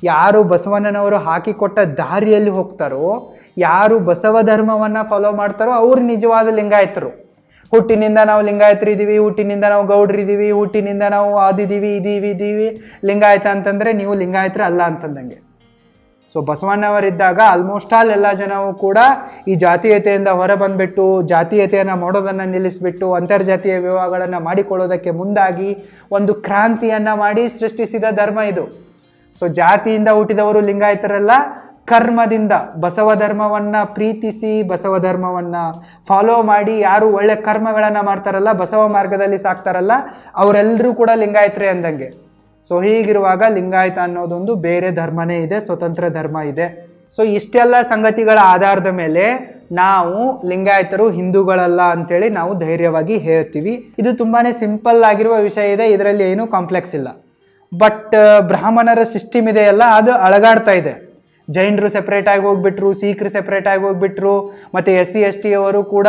ಯಾರು ಬಸವಣ್ಣನವರು ಹಾಕಿಕೊಟ್ಟ ದಾರಿಯಲ್ಲಿ ಹೋಗ್ತಾರೋ, ಯಾರು ಬಸವ ಧರ್ಮವನ್ನು ಫಾಲೋ ಮಾಡ್ತಾರೋ ಅವ್ರು ನಿಜವಾದ ಲಿಂಗಾಯತರು. ಹುಟ್ಟಿನಿಂದ ನಾವು ಲಿಂಗಾಯತರಿದ್ದೀವಿ, ಹುಟ್ಟಿನಿಂದ ನಾವು ಗೌಡ್ರಿದ್ದೀವಿ, ಹುಟ್ಟಿನಿಂದ ನಾವು ಆದಿದ್ದೀವಿ, ಇದೀವಿ ಲಿಂಗಾಯತ ಅಂತಂದರೆ ನೀವು ಲಿಂಗಾಯತರು ಅಲ್ಲ ಅಂತಂದಂಗೆ. ಸೊ ಬಸವಣ್ಣವರಿದ್ದಾಗ ಆಲ್ಮೋಸ್ಟ್ ಆಲ್ ಎಲ್ಲ ಜನವು ಕೂಡ ಈ ಜಾತೀಯತೆಯಿಂದ ಹೊರ ಬಂದುಬಿಟ್ಟು, ಜಾತೀಯತೆಯನ್ನು ಮಾಡೋದನ್ನು ನಿಲ್ಲಿಸಿಬಿಟ್ಟು ಅಂತರ್ಜಾತೀಯ ವಿವಾಹಗಳನ್ನು ಮಾಡಿಕೊಳ್ಳೋದಕ್ಕೆ ಮುಂದಾಗಿ ಒಂದು ಕ್ರಾಂತಿಯನ್ನು ಮಾಡಿ ಸೃಷ್ಟಿಸಿದ ಧರ್ಮ ಇದು. ಸೊ ಜಾತಿಯಿಂದ ಹುಟ್ಟಿದವರು ಲಿಂಗಾಯತರಲ್ಲ, ಕರ್ಮದಿಂದ ಬಸವ ಧರ್ಮವನ್ನು ಪ್ರೀತಿಸಿ ಬಸವ ಧರ್ಮವನ್ನು ಫಾಲೋ ಮಾಡಿ ಯಾರು ಒಳ್ಳೆ ಕರ್ಮಗಳನ್ನು ಮಾಡ್ತಾರಲ್ಲ, ಬಸವ ಮಾರ್ಗದಲ್ಲಿ ಸಾಕ್ತಾರಲ್ಲ, ಅವರೆಲ್ಲರೂ ಕೂಡ ಲಿಂಗಾಯತರೇ ಅಂದಂಗೆ. ಸೊ ಹೀಗಿರುವಾಗ ಲಿಂಗಾಯತ ಅನ್ನೋದೊಂದು ಬೇರೆ ಧರ್ಮನೇ ಇದೆ, ಸ್ವತಂತ್ರ ಧರ್ಮ ಇದೆ. ಸೊ ಇಷ್ಟೆಲ್ಲ ಸಂಗತಿಗಳ ಆಧಾರದ ಮೇಲೆ ನಾವು ಲಿಂಗಾಯತರು ಹಿಂದೂಗಳಲ್ಲ ಅಂತೇಳಿ ನಾವು ಧೈರ್ಯವಾಗಿ ಹೇಳ್ತೀವಿ. ಇದು ತುಂಬಾ ಸಿಂಪಲ್ ಆಗಿರುವ ವಿಷಯ ಇದೆ, ಇದರಲ್ಲಿ ಏನೂ ಕಾಂಪ್ಲೆಕ್ಸ್ ಇಲ್ಲ. ಬಟ್ ಬ್ರಾಹ್ಮಣರ ಸಿಸ್ಟಮ್ ಇದೆಯಲ್ಲ, ಅದು ಅಳಗಾಡ್ತಾ ಇದೆ. ಜೈನರು ಸೆಪ್ರೇಟಾಗಿ ಹೋಗ್ಬಿಟ್ರು, ಸಿಖ್ರು ಸೆಪ್ರೇಟಾಗಿ ಹೋಗ್ಬಿಟ್ರು, ಮತ್ತು SC/ST ಅವರು ಕೂಡ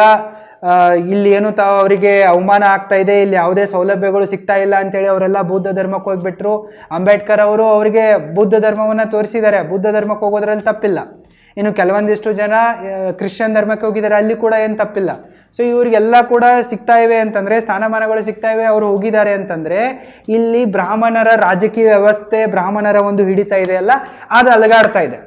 ಇಲ್ಲಿ ಏನು ಅವರಿಗೆ ಅವಮಾನ ಆಗ್ತಾ ಇದೆ, ಇಲ್ಲಿ ಯಾವುದೇ ಸೌಲಭ್ಯಗಳು ಸಿಗ್ತಾ ಇಲ್ಲ ಅಂತೇಳಿ ಅವರೆಲ್ಲ ಬೌದ್ಧ ಧರ್ಮಕ್ಕೆ ಹೋಗ್ಬಿಟ್ರು. ಅಂಬೇಡ್ಕರ್ ಅವರು ಅವರಿಗೆ ಬೌದ್ಧ ಧರ್ಮವನ್ನು ತೋರಿಸಿದ್ದಾರೆ, ಬೌದ್ಧ ಧರ್ಮಕ್ಕೆ ಹೋಗೋದ್ರಲ್ಲಿ ತಪ್ಪಿಲ್ಲ. ಇನ್ನು ಕೆಲವೊಂದಿಷ್ಟು ಜನ ಕ್ರಿಶ್ಚಿಯನ್ ಧರ್ಮಕ್ಕೆ ಹೋಗಿದ್ದಾರೆ, ಅಲ್ಲಿ ಕೂಡ ಏನು ತಪ್ಪಿಲ್ಲ. ಸೊ ಇವರಿಗೆಲ್ಲ ಕೂಡ ಸಿಗ್ತಾ ಇವೆ ಅಂತಂದರೆ, ಸ್ಥಾನಮಾನಗಳು ಸಿಗ್ತಾ ಇವೆ, ಅವರು ಹೋಗಿದ್ದಾರೆ ಅಂತಂದರೆ ಇಲ್ಲಿ ಬ್ರಾಹ್ಮಣರ ರಾಜಕೀಯ ವ್ಯವಸ್ಥೆ, ಬ್ರಾಹ್ಮಣರ ಒಂದು ಹಿಡಿತ ಇದೆಯಲ್ಲ ಅದು ಅಲಗಾಡ್ತಾ ಇದೆ.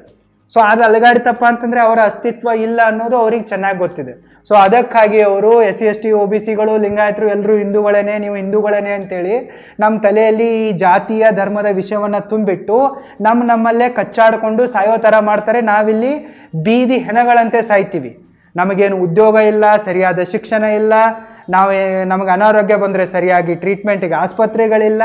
ಸೊ ಅದು ಅಲಗಾಡಿತಪ್ಪ ಅಂತಂದರೆ ಅವರ ಅಸ್ತಿತ್ವ ಇಲ್ಲ ಅನ್ನೋದು ಅವ್ರಿಗೆ ಚೆನ್ನಾಗಿ ಗೊತ್ತಿದೆ. ಸೊ ಅದಕ್ಕಾಗಿ ಅವರು SC ST OBCಗಳು ಲಿಂಗಾಯತರು ಎಲ್ಲರೂ ಹಿಂದೂಗಳೇನೆ, ನೀವು ಹಿಂದೂಗಳೇನೆ ಅಂತೇಳಿ ನಮ್ಮ ತಲೆಯಲ್ಲಿ ಈ ಜಾತಿಯ ಧರ್ಮದ ವಿಷಯವನ್ನು ತುಂಬಿಟ್ಟು ನಮ್ಮಲ್ಲೇ ಕಚ್ಚಾಡಿಕೊಂಡು ಸಾಯೋ ಥರ ಮಾಡ್ತಾರೆ. ನಾವಿಲ್ಲಿ ಬೀದಿ ಹೆಣಗಳಂತೆ ಸಾಯ್ತೀವಿ. ನಮಗೇನು ಉದ್ಯೋಗ ಇಲ್ಲ, ಸರಿಯಾದ ಶಿಕ್ಷಣ ಇಲ್ಲ, ನಮಗೆ ಅನಾರೋಗ್ಯ ಬಂದರೆ ಸರಿಯಾಗಿ ಟ್ರೀಟ್ಮೆಂಟಿಗೆ ಆಸ್ಪತ್ರೆಗಳಿಲ್ಲ.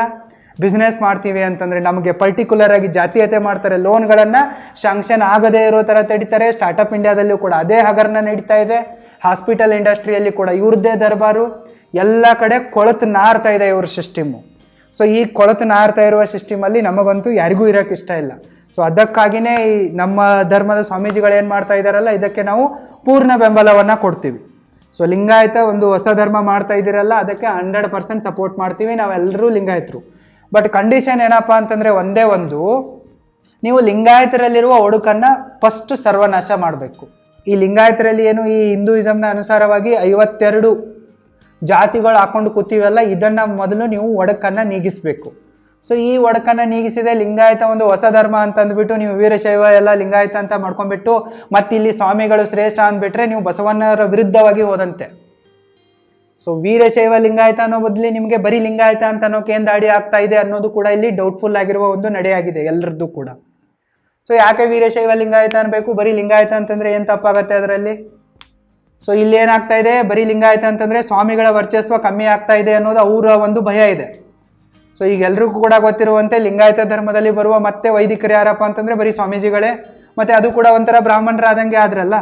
ಬಿಸ್ನೆಸ್ ಮಾಡ್ತೀವಿ ಅಂತಂದರೆ ನಮಗೆ ಪರ್ಟಿಕ್ಯುಲರ್ ಆಗಿ ಜಾತೀಯತೆ ಮಾಡ್ತಾರೆ, ಲೋನ್ಗಳನ್ನು ಶಾಂಕ್ಷನ್ ಆಗದೇ ಇರೋ ಥರ ತಡಿತಾರೆ. ಸ್ಟಾರ್ಟಪ್ ಇಂಡಿಯಾದಲ್ಲೂ ಕೂಡ ಅದೇ ಹಗರಣ ನಡೀತಾ ಇದೆ. ಹಾಸ್ಪಿಟಲ್ ಇಂಡಸ್ಟ್ರಿಯಲ್ಲಿ ಕೂಡ ಇವ್ರದ್ದೇ ದರ್ಬಾರು. ಎಲ್ಲ ಕಡೆ ಕೊಳತು ನಾರ್ತಾ ಇದೆ ಇವ್ರ ಸಿಸ್ಟಮು. ಸೊ ಈ ಕೊಳತು ನಾರ್ತಾ ಇರುವ ಸಿಸ್ಟಮಲ್ಲಿ ನಮಗಂತೂ ಯಾರಿಗೂ ಇರೋಕ್ಕೆ ಇಷ್ಟ ಇಲ್ಲ. ಸೊ ಅದಕ್ಕಾಗಿಯೇ ಈ ನಮ್ಮ ಧರ್ಮದ ಸ್ವಾಮೀಜಿಗಳು ಏನು ಮಾಡ್ತಾ ಇದ್ದಾರಲ್ಲ, ಇದಕ್ಕೆ ನಾವು ಪೂರ್ಣ ಬೆಂಬಲವನ್ನು ಕೊಡ್ತೀವಿ. ಸೊ ಲಿಂಗಾಯತ ಒಂದು ಹೊಸ ಧರ್ಮ ಮಾಡ್ತಾ ಇದ್ದೀರಲ್ಲ, ಅದಕ್ಕೆ 100% ಸಪೋರ್ಟ್ ಮಾಡ್ತೀವಿ. ನಾವೆಲ್ಲರೂ ಲಿಂಗಾಯತರು. ಬಟ್ ಕಂಡೀಷನ್ ಏನಪ್ಪ ಅಂತಂದರೆ ಒಂದೇ ಒಂದು, ನೀವು ಲಿಂಗಾಯತರಲ್ಲಿರುವ ಒಡುಕನ್ನು ಫಸ್ಟ್ ಸರ್ವನಾಶ ಮಾಡಬೇಕು. ಈ ಲಿಂಗಾಯತರಲ್ಲಿ ಏನು ಈ ಹಿಂದೂಯಿಸಮ್ನ ಅನುಸಾರವಾಗಿ 52 ಜಾತಿಗಳು ಹಾಕ್ಕೊಂಡು ಕೂತೀವಲ್ಲ, ಇದನ್ನು ಮೊದಲು ನೀವು ಒಡಕನ್ನು ನೀಗಿಸಬೇಕು. ಸೊ ಈ ಒಡಕನ್ನು ನೀಗಿಸಿದೆ ಲಿಂಗಾಯತ ಒಂದು ಹೊಸ ಧರ್ಮ ಅಂತಂದ್ಬಿಟ್ಟು ನೀವು ವೀರಶೈವ ಎಲ್ಲ ಲಿಂಗಾಯತ ಅಂತ ಮಾಡ್ಕೊಂಡ್ಬಿಟ್ಟು ಮತ್ತಿಲ್ಲಿ ಸ್ವಾಮಿಗಳು ಶ್ರೇಷ್ಠ ಅಂದ್ಬಿಟ್ರೆ ನೀವು ಬಸವಣ್ಣರ ವಿರುದ್ಧವಾಗಿ ಹೋದಂತೆ. ಸೊ ವೀರಶೈವ ಲಿಂಗಾಯತ ಅನ್ನೋ ಬದಲಿ ನಿಮಗೆ ಬರೀ ಲಿಂಗಾಯತ ಅಂತ ಅನ್ನೋಕೆ ಏನು ದಾಡಿ ಆಗ್ತಾ ಇದೆ ಅನ್ನೋದು ಕೂಡ ಇಲ್ಲಿ ಡೌಟ್ಫುಲ್ ಆಗಿರುವ ಒಂದು ನಡೆಯಾಗಿದೆ ಎಲ್ಲರದ್ದು ಕೂಡ. ಸೊ ಯಾಕೆ ವೀರಶೈವ ಲಿಂಗಾಯತ ಅನ್ಬೇಕು? ಬರೀ ಲಿಂಗಾಯತ ಅಂತಂದರೆ ಏನು ತಪ್ಪಾಗತ್ತೆ ಅದರಲ್ಲಿ? ಸೊ ಇಲ್ಲಿ ಏನಾಗ್ತಾ ಇದೆ, ಬರೀ ಲಿಂಗಾಯತ ಅಂತಂದರೆ ಸ್ವಾಮಿಗಳ ವರ್ಚಸ್ವ ಕಮ್ಮಿ ಆಗ್ತಾ ಇದೆ ಅನ್ನೋದು ಅವರ ಒಂದು ಭಯ ಇದೆ. ಸೊ ಈಗ ಎಲ್ರಿಗೂ ಕೂಡ ಗೊತ್ತಿರುವಂತೆ ಲಿಂಗಾಯತ ಧರ್ಮದಲ್ಲಿ ಬರುವ ಮತ್ತೆ ವೈದಿಕರು ಯಾರಪ್ಪ ಅಂತಂದರೆ ಬರೀ ಸ್ವಾಮೀಜಿಗಳೇ, ಮತ್ತು ಅದು ಕೂಡ ಒಂಥರ ಬ್ರಾಹ್ಮಣರಾದಂಗೆ ಆದ್ರಲ್ಲ.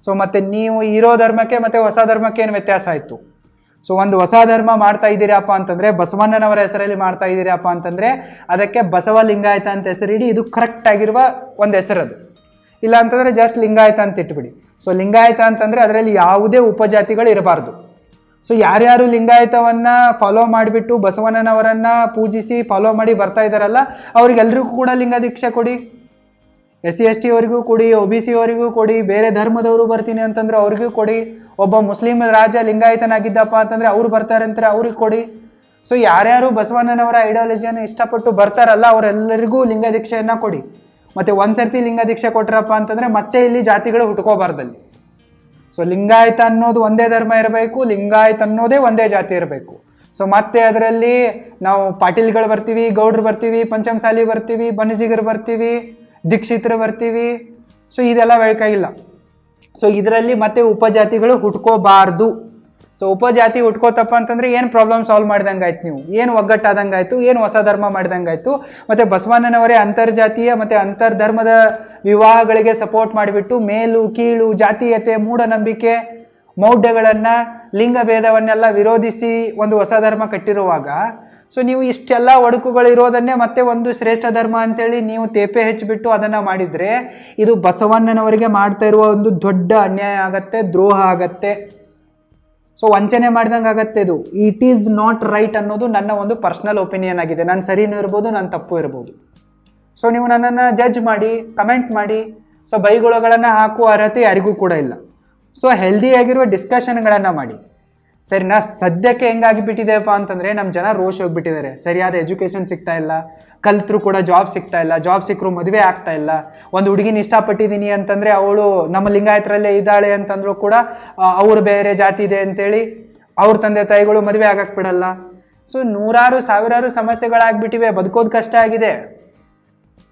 ಸೊ ಮತ್ತು ನೀವು ಇರೋ ಧರ್ಮಕ್ಕೆ ಮತ್ತು ಹೊಸ ಧರ್ಮಕ್ಕೆ ಏನು ವ್ಯತ್ಯಾಸ ಆಯಿತು? ಸೊ ಒಂದು ಹೊಸ ಧರ್ಮ ಮಾಡ್ತಾ ಇದ್ದೀರಪ್ಪ ಅಂತಂದರೆ, ಬಸವಣ್ಣನವರ ಹೆಸರಲ್ಲಿ ಮಾಡ್ತಾ ಇದ್ದೀರಪ್ಪ ಅಂತಂದರೆ ಅದಕ್ಕೆ ಬಸವ ಲಿಂಗಾಯತ ಅಂತ ಹೆಸರಿಡಿ. ಇದು ಕರೆಕ್ಟ್ ಆಗಿರುವ ಒಂದು ಹೆಸರದು. ಇಲ್ಲ ಅಂತಂದರೆ ಜಸ್ಟ್ ಲಿಂಗಾಯತ ಅಂತ ಇಟ್ಬಿಡಿ. ಸೊ ಲಿಂಗಾಯತ ಅಂತಂದರೆ ಅದರಲ್ಲಿ ಯಾವುದೇ ಉಪಜಾತಿಗಳು ಇರಬಾರ್ದು. ಸೊ ಯಾರ್ಯಾರು ಲಿಂಗಾಯತವನ್ನು ಫಾಲೋ ಮಾಡಿಬಿಟ್ಟು ಬಸವಣ್ಣನವರನ್ನು ಪೂಜಿಸಿ ಫಾಲೋ ಮಾಡಿ ಬರ್ತಾ ಇದ್ದಾರಲ್ಲ, ಅವ್ರಿಗೆಲ್ರಿಗೂ ಕೂಡ ಲಿಂಗ ದೀಕ್ಷೆ ಕೊಡಿ. SC ST ಅವರಿಗೂ ಕೊಡಿ, OBC ಅವರಿಗೂ ಕೊಡಿ, ಬೇರೆ ಧರ್ಮದವರು ಬರ್ತೀನಿ ಅಂತಂದರೆ ಅವ್ರಿಗೂ ಕೊಡಿ. ಒಬ್ಬ ಮುಸ್ಲಿಂ ರಾಜ ಲಿಂಗಾಯತನಾಗಿದ್ದಪ್ಪ ಅಂತಂದರೆ ಅವ್ರು ಬರ್ತಾರೆ ಅಂತಾರೆ, ಅವ್ರಿಗೆ ಕೊಡಿ. ಸೊ ಯಾರ್ಯಾರು ಬಸವಣ್ಣನವರ ಐಡಿಯಾಲಜಿಯನ್ನು ಇಷ್ಟಪಟ್ಟು ಬರ್ತಾರಲ್ಲ ಅವರೆಲ್ಲರಿಗೂ ಲಿಂಗ ದೀಕ್ಷೆಯನ್ನು ಕೊಡಿ. ಮತ್ತು ಒಂದು ಸರ್ತಿ ಲಿಂಗ ದೀಕ್ಷೆ ಕೊಟ್ರಪ್ಪ ಅಂತಂದರೆ ಮತ್ತೆ ಇಲ್ಲಿ ಜಾತಿಗಳು ಹುಟ್ಕೋಬಾರ್ದಲ್ಲಿ. ಸೊ ಲಿಂಗಾಯತ ಅನ್ನೋದು ಒಂದೇ ಧರ್ಮ ಇರಬೇಕು, ಲಿಂಗಾಯತ ಅನ್ನೋದೇ ಒಂದೇ ಜಾತಿ ಇರಬೇಕು. ಸೊ ಮತ್ತೆ ಅದರಲ್ಲಿ ನಾವು ಪಾಟೀಲ್ಗಳು ಬರ್ತೀವಿ, ಗೌಡ್ರು ಬರ್ತೀವಿ, ಪಂಚಮಸಾಲಿ ಬರ್ತೀವಿ, ಬನಜಿಗರು ಬರ್ತೀವಿ, ದೀಕ್ಷಿತರು ಬರ್ತೀವಿ. ಸೊ ಇದೆಲ್ಲ ಬೇಕಾಗಿಲ್ಲ. ಸೊ ಇದರಲ್ಲಿ ಮತ್ತೆ ಉಪಜಾತಿಗಳು ಹುಟ್ಕೋಬಾರ್ದು. ಸೊ ಉಪಜಾತಿ ಹುಟ್ಕೋತಪ್ಪ ಅಂತಂದರೆ ಏನು ಪ್ರಾಬ್ಲಮ್ ಸಾಲ್ವ್ ಮಾಡ್ದಂಗೆ ಆಯ್ತು, ನೀವು ಏನು ಒಗ್ಗಟ್ಟಾದಂಗೆ ಆಯಿತು, ಏನು ಹೊಸ ಧರ್ಮ ಮಾಡ್ದಂಗೆ ಆಯಿತು. ಮತ್ತು ಬಸವಣ್ಣನವರೇ ಅಂತರ್ಜಾತೀಯ ಮತ್ತು ಅಂತರ್ಧರ್ಮದ ವಿವಾಹಗಳಿಗೆ ಸಪೋರ್ಟ್ ಮಾಡಿಬಿಟ್ಟು ಮೇಲು ಕೀಳು ಜಾತೀಯತೆ ಮೂಢನಂಬಿಕೆ ಮೌಢ್ಯಗಳನ್ನು ಲಿಂಗಭೇದವನ್ನೆಲ್ಲ ವಿರೋಧಿಸಿ ಒಂದು ಹೊಸ ಧರ್ಮ ಕಟ್ಟಿರುವಾಗ, ಸೊ ನೀವು ಇಷ್ಟೆಲ್ಲ ಒಡಕುಗಳು ಇರೋದನ್ನೇ ಮತ್ತೆ ಒಂದು ಶ್ರೇಷ್ಠ ಧರ್ಮ ಅಂತೇಳಿ ನೀವು ತೇಪೆ ಹೆಚ್ಚಿಬಿಟ್ಟು ಅದನ್ನು ಮಾಡಿದರೆ ಇದು ಬಸವಣ್ಣನವರಿಗೆ ಮಾಡ್ತಾ ಇರುವ ಒಂದು ದೊಡ್ಡ ಅನ್ಯಾಯ ಆಗತ್ತೆ, ದ್ರೋಹ ಆಗತ್ತೆ. ಸೊ ವಂಚನೆ ಮಾಡ್ದಂಗೆ ಆಗತ್ತೆ. ಇದು ಇಟ್ ಈಸ್ ನಾಟ್ ರೈಟ್ ಅನ್ನೋದು ನನ್ನ ಒಂದು ಪರ್ಸ್ನಲ್ ಒಪಿನಿಯನ್ ಆಗಿದೆ. ನಾನು ಸರಿನೂ ಇರ್ಬೋದು, ನಾನು ತಪ್ಪು ಇರ್ಬೋದು. ಸೊ ನೀವು ನನ್ನನ್ನು ಜಡ್ಜ್ ಮಾಡಿ, ಕಮೆಂಟ್ ಮಾಡಿ. ಸೊ ಬೈಗುಳಗಳನ್ನು ಹಾಕುವ ಅರ್ಹತೆ ಯಾರಿಗೂ ಕೂಡ ಇಲ್ಲ. ಸೊ ಹೆಲ್ದಿಯಾಗಿರುವ ಡಿಸ್ಕಷನ್ಗಳನ್ನು ಮಾಡಿ. ಸರಿನಾ? ಸದ್ಯಕ್ಕೆ ಹೆಂಗಾಗಿಬಿಟ್ಟಿದೆಯಪ್ಪ ಅಂತಂದರೆ ನಮ್ಮ ಜನ ರೋಷ್ ಹೋಗಿಬಿಟ್ಟಿದ್ದಾರೆ. ಸರಿಯಾದ ಎಜುಕೇಷನ್ ಸಿಗ್ತಾ ಇಲ್ಲ, ಕಲ್ತರೂ ಕೂಡ ಜಾಬ್ ಸಿಗ್ತಾ ಇಲ್ಲ, ಜಾಬ್ ಸಿಕ್ಕರೂ ಮದುವೆ ಆಗ್ತಾ ಇಲ್ಲ. ಒಂದು ಹುಡುಗಿನ ಇಷ್ಟಪಟ್ಟಿದ್ದೀನಿ ಅಂತಂದರೆ ಅವಳು ನಮ್ಮ ಲಿಂಗಾಯತರಲ್ಲೇ ಇದ್ದಾಳೆ ಅಂತಂದರೂ ಕೂಡ ಅವ್ರು ಬೇರೆ ಜಾತಿ ಇದೆ ಅಂತೇಳಿ ಅವ್ರ ತಂದೆ ತಾಯಿಗಳು ಮದುವೆ ಆಗಕ್ಕೆ ಬಿಡಲ್ಲ. ಸೊ ನೂರಾರು ಸಾವಿರಾರು ಸಮಸ್ಯೆಗಳಾಗ್ಬಿಟ್ಟಿವೆ, ಬದುಕೋದು ಕಷ್ಟ ಆಗಿದೆ.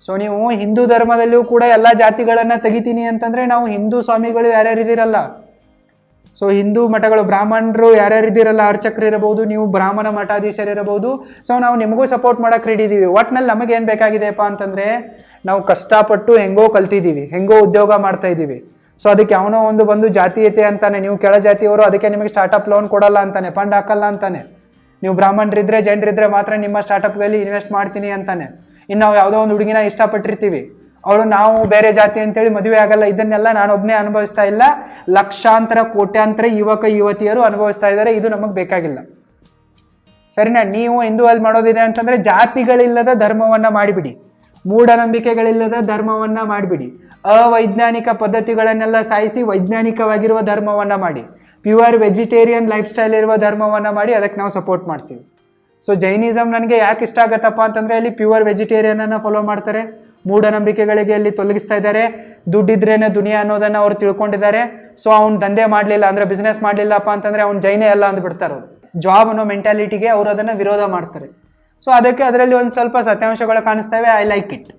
ಸೊ ನೀವು ಹಿಂದೂ ಧರ್ಮದಲ್ಲಿಯೂ ಕೂಡ ಎಲ್ಲ ಜಾತಿಗಳನ್ನು ತೆಗಿತೀನಿ ಅಂತಂದರೆ ನಾವು ಹಿಂದೂ ಸ್ವಾಮಿಗಳು ಯಾರ್ಯಾರಿದ್ದೀರಲ್ಲ, ಸೊ ಹಿಂದೂ ಮಠಗಳು ಬ್ರಾಹ್ಮಣರು ಯಾರ್ಯಾರಿದ್ದೀರಲ್ಲ, ಅರ್ಚಕರು ಇರಬಹುದು, ನೀವು ಬ್ರಾಹ್ಮಣ ಮಠಾಧೀಶರು ಇರಬಹುದು. ಸೊ ನಾವು ನಿಮಗೂ ಸಪೋರ್ಟ್ ಮಾಡೋಕೆ ರೆಡಿ ಇದ್ದೀವಿ. ಒಟ್ಟಿನಲ್ಲಿ ನಮಗೇನು ಬೇಕಾಗಿದೆಯಪ್ಪ ಅಂತಂದರೆ ನಾವು ಕಷ್ಟಪಟ್ಟು ಹೆಂಗೋ ಕಲ್ತಿದ್ದೀವಿ, ಹೆಂಗೋ ಉದ್ಯೋಗ ಮಾಡ್ತಾ ಇದ್ದೀವಿ. ಸೊ ಅದಕ್ಕೆ ಅವನೋ ಒಂದು ಬಂದು ಜಾತೀಯತೆ ಅಂತಾನೆ, ನೀವು ಕೆಳ ಜಾತಿಯವರು ಅದಕ್ಕೆ ನಿಮಗೆ ಸ್ಟಾರ್ಟಪ್ ಲೋನ್ ಕೊಡಲ್ಲ ಅಂತಾನೆ, ಫಂಡ್ ಹಾಕಲ್ಲ ಅಂತಾನೆ. ನೀವು ಬ್ರಾಹ್ಮಣರಿದ್ದರೆ ಜನರಿದ್ದರೆ ಮಾತ್ರ ನಿಮ್ಮ ಸ್ಟಾರ್ಟಪ್ಗಳಲ್ಲಿ ಇನ್ವೆಸ್ಟ್ ಮಾಡ್ತೀನಿ ಅಂತಾನೆ. ಇನ್ನು ನಾವು ಯಾವುದೋ ಒಂದು ಹುಡುಗಿನ ಇಷ್ಟಪಟ್ಟಿರ್ತೀವಿ, ಅವಳು ನಾವು ಬೇರೆ ಜಾತಿ ಅಂತೇಳಿ ಮದುವೆ ಆಗಲ್ಲ. ಇದನ್ನೆಲ್ಲ ನಾನೊಬ್ಬನೇ ಅನುಭವಿಸ್ತಾ ಇಲ್ಲ, ಲಕ್ಷಾಂತರ ಕೋಟ್ಯಾಂತರ ಯುವಕ ಯುವತಿಯರು ಅನುಭವಿಸ್ತಾ ಇದ್ದಾರೆ. ಇದು ನಮಗೆ ಬೇಕಾಗಿಲ್ಲ. ಸರಿನಾ? ನೀವು ಹಿಂದೂ ಅಲ್ಲಿ ಮಾಡೋದಿದೆ ಅಂತಂದರೆ ಜಾತಿಗಳಿಲ್ಲದ ಧರ್ಮವನ್ನು ಮಾಡಿಬಿಡಿ. ಮೂಢನಂಬಿಕೆಗಳಿಲ್ಲದ ಧರ್ಮವನ್ನು ಮಾಡಿಬಿಡಿ. ಅವೈಜ್ಞಾನಿಕ ಪದ್ಧತಿಗಳನ್ನೆಲ್ಲ ಸಾಯಿಸಿ ವೈಜ್ಞಾನಿಕವಾಗಿರುವ ಧರ್ಮವನ್ನು ಮಾಡಿ. ಪ್ಯೂರ್ ವೆಜಿಟೇರಿಯನ್ ಲೈಫ್ ಸ್ಟೈಲ್ ಇರುವ ಧರ್ಮವನ್ನು ಮಾಡಿ. ಅದಕ್ಕೆ ನಾವು ಸಪೋರ್ಟ್ ಮಾಡ್ತೀವಿ. ಸೊ ಜೈನಿಸಮ್ ನನಗೆ ಯಾಕೆ ಇಷ್ಟ ಆಗತ್ತಪ್ಪ ಅಂತಂದರೆ ಅಲ್ಲಿ ಪ್ಯೂರ್ ವೆಜಿಟೇರಿಯನನ್ನು ಫಾಲೋ ಮಾಡ್ತಾರೆ. ಮೂಢನಂಬಿಕೆಗಳಿಗೆ ಅಲ್ಲಿ ತೊಲಗಿಸ್ತಾ ಇದ್ದಾರೆ. ದುಡ್ಡಿದ್ರೇನೆ ದುನಿಯಾ ಅನ್ನೋದನ್ನು ಅವ್ರು ತಿಳ್ಕೊಂಡಿದ್ದಾರೆ. ಸೊ ಅವ್ನು ದಂಧೆ ಮಾಡಲಿಲ್ಲ ಅಂದರೆ, ಬಿಸ್ನೆಸ್ ಮಾಡಲಿಲ್ಲಪ್ಪ ಅಂತಂದರೆ ಅವ್ನು ಜೈನೇ ಅಲ್ಲ ಅಂದ್ಬಿಡ್ತಾರೆ ಅವರು. ಜಾಬ್ ಅನ್ನೋ ಮೆಂಟಾಲಿಟಿಗೆ ಅವರು ಅದನ್ನು ವಿರೋಧ ಮಾಡ್ತಾರೆ. ಸೊ ಅದಕ್ಕೆ ಅದರಲ್ಲಿ ಒಂದು ಸ್ವಲ್ಪ ಸತ್ಯಾಂಶಗಳು ಕಾಣಿಸ್ತವೆ. I like it.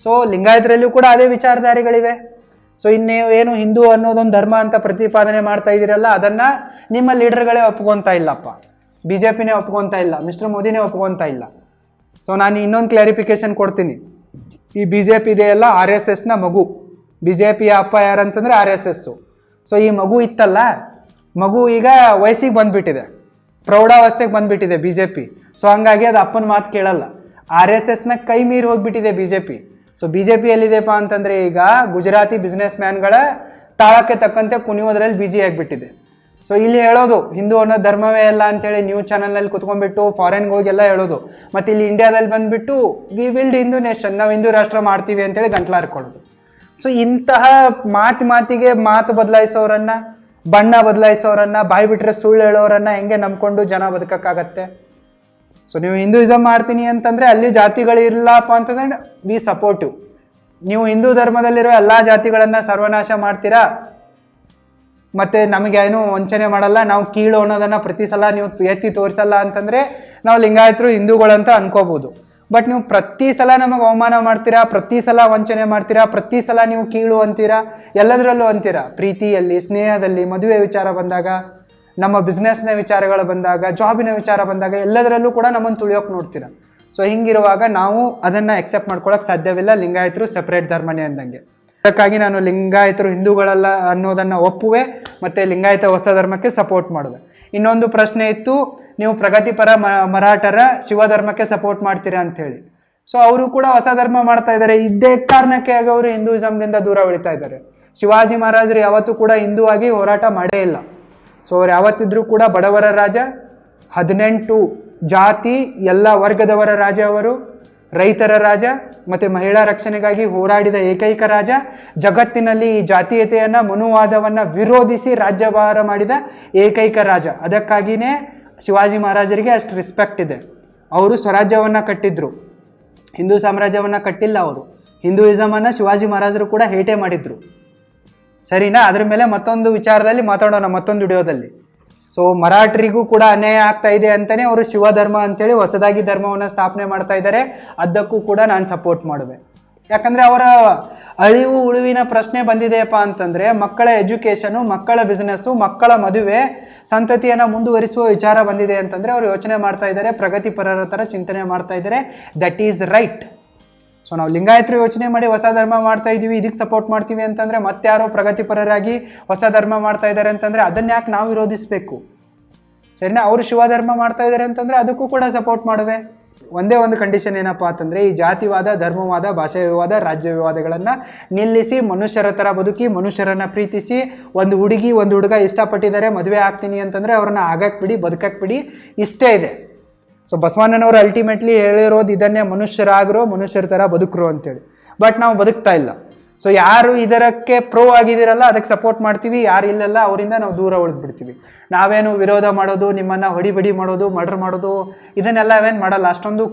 ಸೊ ಲಿಂಗಾಯತರಲ್ಲೂ ಕೂಡ ಅದೇ ವಿಚಾರಧಾರೆಗಳಿವೆ. ಸೊ ಇನ್ನೇನು ಏನು ಹಿಂದೂ ಅನ್ನೋದೊಂದು ಧರ್ಮ ಅಂತ ಪ್ರತಿಪಾದನೆ ಮಾಡ್ತಾ ಇದ್ದೀರಲ್ಲ, ಅದನ್ನು ನಿಮ್ಮ ಲೀಡರ್ಗಳೇ ಒಪ್ಕೊತಾ ಇಲ್ಲಪ್ಪ. BJPನೇ ಒಪ್ಕೊತಾ ಇಲ್ಲ, ಮಿಸ್ಟರ್ ಮೋದಿನೇ ಒಪ್ಕೊತಾ ಇಲ್ಲ. ಸೊ ನಾನು ಇನ್ನೊಂದು ಕ್ಲಾರಿಫಿಕೇಶನ್ ಕೊಡ್ತೀನಿ. ಈ BJP ಇದೆಯಲ್ಲ RSSನ ಮಗು. BJPಯ ಅಪ್ಪ ಯಾರಂತಂದರೆ RSS. ಸೊ ಈ ಮಗು ಇತ್ತಲ್ಲ, ಮಗು ಈಗ ವಯಸ್ಸಿಗೆ ಬಂದುಬಿಟ್ಟಿದೆ, ಪ್ರೌಢಾವಸ್ಥೆಗೆ ಬಂದುಬಿಟ್ಟಿದೆ BJP. ಸೊ ಹಂಗಾಗಿ ಅದು ಅಪ್ಪನ ಮಾತು ಕೇಳಲ್ಲ. RSSನ ಕೈ ಮೀರಿ ಹೋಗಿಬಿಟ್ಟಿದೆ BJP. ಸೊ BJP ಎಲ್ಲಿದೆಪ್ಪ ಅಂತಂದರೆ ಈಗ ಗುಜರಾತಿ ಬಿಸ್ನೆಸ್ ಮ್ಯಾನ್ಗಳ ತಾಳಕ್ಕೆ ತಕ್ಕಂತೆ ಕುಣಿಯೋದ್ರಲ್ಲಿ ಬಿಜಿ ಆಗಿಬಿಟ್ಟಿದೆ. ಸೊ ಇಲ್ಲಿ ಹೇಳೋದು ಹಿಂದೂ ಅನ್ನೋ ಧರ್ಮವೇ ಅಲ್ಲ ಅಂತೇಳಿ ನ್ಯೂಸ್ ಚಾನಲ್ನಲ್ಲಿ ಕುತ್ಕೊಂಡ್ಬಿಟ್ಟು ಫಾರಿನ್ಗೆ ಹೋಗಿ ಎಲ್ಲ ಹೇಳೋದು. ಮತ್ತು ಇಲ್ಲಿ ಇಂಡಿಯಾದಲ್ಲಿ ಬಂದುಬಿಟ್ಟು ವಿ ವಿಲ್ಡ್ ಹಿಂದೂ ನೇಷನ್, ನಾವು ಹಿಂದೂ ರಾಷ್ಟ್ರ ಮಾಡ್ತೀವಿ ಅಂತೇಳಿ ಗಂಟ್ಲಾರ್ಕೊಳ್ಳೋದು. ಸೊ ಇಂತಹ ಮಾತಿಗೆ ಮಾತು ಬದಲಾಯಿಸೋರನ್ನು, ಬಣ್ಣ ಬದಲಾಯಿಸೋರನ್ನು, ಬಾಯಿ ಬಿಟ್ಟರೆ ಸುಳ್ಳು ಹೇಳೋರನ್ನು ಹೆಂಗೆ ನಂಬ್ಕೊಂಡು ಜನ ಬದುಕೋಕ್ಕಾಗತ್ತೆ? ಸೊ ನೀವು ಹಿಂದೂಯಿಸಮ್ ಮಾಡ್ತೀನಿ ಅಂತಂದರೆ ಅಲ್ಲಿ ಜಾತಿಗಳಿಲ್ಲಪ್ಪ ಅಂತಂದರೆ ವಿ ಸಪೋರ್ಟಿವ್. ನೀವು ಹಿಂದೂ ಧರ್ಮದಲ್ಲಿರೋ ಎಲ್ಲ ಜಾತಿಗಳನ್ನು ಸರ್ವನಾಶ ಮಾಡ್ತೀರಾ, ಮತ್ತು ನಮಗೇನು ವಂಚನೆ ಮಾಡಲ್ಲ, ನಾವು ಕೀಳು ಅನ್ನೋದನ್ನು ಪ್ರತಿ ಸಲ ನೀವು ಎತ್ತಿ ತೋರಿಸಲ್ಲ ಅಂತಂದರೆ ನಾವು ಲಿಂಗಾಯತರು ಹಿಂದೂಗಳಂತ ಅನ್ಕೋಬೋದು. ಬಟ್ ನೀವು ಪ್ರತಿ ಸಲ ನಮಗೆ ಅವಮಾನ ಮಾಡ್ತೀರಾ, ಪ್ರತಿ ಸಲ ವಂಚನೆ ಮಾಡ್ತೀರಾ, ಪ್ರತಿ ಸಲ ನೀವು ಕೀಳು ಅಂತೀರಾ, ಎಲ್ಲದರಲ್ಲೂ ಅಂತೀರಾ. ಪ್ರೀತಿಯಲ್ಲಿ, ಸ್ನೇಹದಲ್ಲಿ, ಮದುವೆ ವಿಚಾರ ಬಂದಾಗ, ನಮ್ಮ ಬಿಸ್ನೆಸ್ನ ವಿಚಾರಗಳು ಬಂದಾಗ, ಜಾಬಿನ ವಿಚಾರ ಬಂದಾಗ ಎಲ್ಲದರಲ್ಲೂ ಕೂಡ ನಮ್ಮನ್ನು ತುಳಿಯೋಕೆ ನೋಡ್ತೀರಾ. ಸೊ ಹಿಂಗಿರುವಾಗ ನಾವು ಅದನ್ನು ಎಕ್ಸೆಪ್ಟ್ ಮಾಡ್ಕೊಳ್ಳೋಕೆ ಸಾಧ್ಯವಿಲ್ಲ. ಲಿಂಗಾಯತರು ಸೆಪ್ರೇಟ್ ಧರ್ಮನೇ ಅಂದಂಗೆ. ಅದಕ್ಕಾಗಿ ನಾನು ಲಿಂಗಾಯತರು ಹಿಂದೂಗಳಲ್ಲ ಅನ್ನೋದನ್ನು ಒಪ್ಪುವೆ ಮತ್ತು ಲಿಂಗಾಯತ ಹೊಸ ಧರ್ಮಕ್ಕೆ ಸಪೋರ್ಟ್ ಮಾಡುವೆ. ಇನ್ನೊಂದು ಪ್ರಶ್ನೆ ಇತ್ತು, ನೀವು ಪ್ರಗತಿಪರ ಮರಾಠರ ಶಿವಧರ್ಮಕ್ಕೆ ಸಪೋರ್ಟ್ ಮಾಡ್ತೀರಾ ಅಂಥೇಳಿ. ಸೊ ಅವರು ಕೂಡ ಹೊಸ ಧರ್ಮ ಮಾಡ್ತಾ ಇದ್ದಾರೆ. ಇದೇ ಕಾರಣಕ್ಕೆ ಆಗಿ ಅವರು ಹಿಂದೂಯಿಸಮ್ದಿಂದ ದೂರ ಉಳಿತಾ ಇದ್ದಾರೆ. ಶಿವಾಜಿ ಮಹಾರಾಜರು ಯಾವತ್ತೂ ಕೂಡ ಹಿಂದೂ ಆಗಿ ಹೋರಾಟ ಮಾಡೇ ಇಲ್ಲ. ಸೊ ಅವ್ರು ಯಾವತ್ತಿದ್ರೂ ಕೂಡ ಬಡವರ ರಾಜ, 18 ಜಾತಿ ಎಲ್ಲ ವರ್ಗದವರ ರಾಜ ಅವರು, ರೈತರ ರಾಜ ಮತ್ತು ಮಹಿಳಾ ರಕ್ಷಣೆಗಾಗಿ ಹೋರಾಡಿದ ಏಕೈಕ ರಾಜ, ಜಗತ್ತಿನಲ್ಲಿ ಈ ಜಾತೀಯತೆಯನ್ನು, ಮನುವಾದವನ್ನು ವಿರೋಧಿಸಿ ರಾಜ್ಯಭಾರ ಮಾಡಿದ ಏಕೈಕ ರಾಜ. ಅದಕ್ಕಾಗಿಯೇ ಶಿವಾಜಿ ಮಹಾರಾಜರಿಗೆ ಅಷ್ಟು ರೆಸ್ಪೆಕ್ಟ್ ಇದೆ. ಅವರು ಸ್ವರಾಜ್ಯವನ್ನು ಕಟ್ಟಿದ್ರು, ಹಿಂದೂ ಸಾಮ್ರಾಜ್ಯವನ್ನು ಕಟ್ಟಿಲ್ಲ. ಅವರು ಹಿಂದೂಯಿಸಮನ್ನು ಶಿವಾಜಿ ಮಹಾರಾಜರು ಕೂಡ ಹೇಟೆ ಮಾಡಿದರು. ಸರಿನಾ? ಅದ್ರ ಮೇಲೆ ಮತ್ತೊಂದು ವಿಚಾರದಲ್ಲಿ ಮಾತಾಡೋಣ, ಮತ್ತೊಂದು ವಿಡಿಯೋದಲ್ಲಿ. ಸೊ ಮರಾಠರಿಗೂ ಕೂಡ ಅನ್ಯಾಯ ಆಗ್ತಾ ಇದೆ ಅಂತಲೇ ಅವರು ಶಿವಧರ್ಮ ಅಂತೇಳಿ ಹೊಸದಾಗಿ ಧರ್ಮವನ್ನು ಸ್ಥಾಪನೆ ಮಾಡ್ತಾ ಇದ್ದಾರೆ. ಅದಕ್ಕೂ ಕೂಡ ನಾನು ಸಪೋರ್ಟ್ ಮಾಡುವೆ. ಯಾಕಂದರೆ ಅವರ ಅಳಿವು ಉಳಿವಿನ ಪ್ರಶ್ನೆ ಬಂದಿದೆಯಪ್ಪ ಅಂತಂದರೆ ಮಕ್ಕಳ ಎಜುಕೇಷನು, ಮಕ್ಕಳ ಬಿಸ್ನೆಸ್ಸು, ಮಕ್ಕಳ ಮದುವೆ, ಸಂತತಿಯನ್ನು ಮುಂದುವರಿಸುವ ವಿಚಾರ ಬಂದಿದೆ ಅಂತಂದರೆ ಅವರು ಯೋಚನೆ ಮಾಡ್ತಾ ಇದ್ದಾರೆ, ಪ್ರಗತಿಪರರ ಥರ ಚಿಂತನೆ ಮಾಡ್ತಾ ಇದ್ದಾರೆ. That is right. ಸೊ ನಾವು ಲಿಂಗಾಯತರು ಯೋಚನೆ ಮಾಡಿ ಹೊಸ ಧರ್ಮ ಮಾಡ್ತಾ ಇದ್ದೀವಿ, ಇದಕ್ಕೆ ಸಪೋರ್ಟ್ ಮಾಡ್ತೀವಿ ಅಂತಂದರೆ ಮತ್ತಾರೋ ಪ್ರಗತಿಪರರಾಗಿ ಹೊಸ ಧರ್ಮ ಮಾಡ್ತಾ ಇದ್ದಾರೆ ಅಂತಂದರೆ ಅದನ್ನು ಯಾಕೆ ನಾವು ವಿರೋಧಿಸಬೇಕು? ಸರಿನಾ? ಅವರು ಶಿವಧರ್ಮ ಮಾಡ್ತಾ ಇದ್ದಾರೆ ಅಂತಂದರೆ ಅದಕ್ಕೂ ಕೂಡ ಸಪೋರ್ಟ್ ಮಾಡುವೆ. ಒಂದೇ ಒಂದು ಕಂಡೀಷನ್ ಏನಪ್ಪ ಅಂತಂದರೆ ಈ ಜಾತಿವಾದ, ಧರ್ಮವಾದ, ಭಾಷಾ ವಿವಾದ, ರಾಜ್ಯ ವಿವಾದಗಳನ್ನು ನಿಲ್ಲಿಸಿ ಮನುಷ್ಯರ ಥರ ಬದುಕಿ, ಮನುಷ್ಯರನ್ನು ಪ್ರೀತಿಸಿ. ಒಂದು ಹುಡುಗಿ ಒಂದು ಹುಡುಗ ಇಷ್ಟಪಟ್ಟಿದ್ದಾರೆ, ಮದುವೆ ಆಗ್ತೀನಿ ಅಂತಂದರೆ ಅವ್ರನ್ನ ಆಗಕ್ಕೆ ಬಿಡಿ, ಬದುಕಕ್ಕೆ ಬಿಡಿ, ಇಷ್ಟೇ ಇದೆ. ಸೊ ಬಸವಣ್ಣನವರು ಅಲ್ಟಿಮೇಟ್ಲಿ ಹೇಳಿರೋದು ಇದನ್ನೇ, ಮನುಷ್ಯರಾಗರೋ ಮನುಷ್ಯರ ಥರ ಬದುಕರು ಅಂತೇಳಿ. ಬಟ್ ನಾವು ಬದುಕ್ತಾ ಇಲ್ಲ. ಸೊ ಯಾರು ಇದಕ್ಕೆ ಪ್ರೋ ಆಗಿದ್ದೀರಲ್ಲ ಅದಕ್ಕೆ ಸಪೋರ್ಟ್ ಮಾಡ್ತೀವಿ, ಯಾರು ಇಲ್ಲಲ್ಲ ಅವರಿಂದ ನಾವು ದೂರ ಉಳಿದ್ಬಿಡ್ತೀವಿ. ನಾವೇನು ವಿರೋಧ ಮಾಡೋದು, ನಿಮ್ಮನ್ನು ಹೊಡಿಬಡಿ ಮಾಡೋದು, ಮರ್ಡರ್ ಮಾಡೋದು ಇದನ್ನೆಲ್ಲ ಅವೇನು ಮಾಡಲ್ಲ. ಅಷ್ಟೊಂದು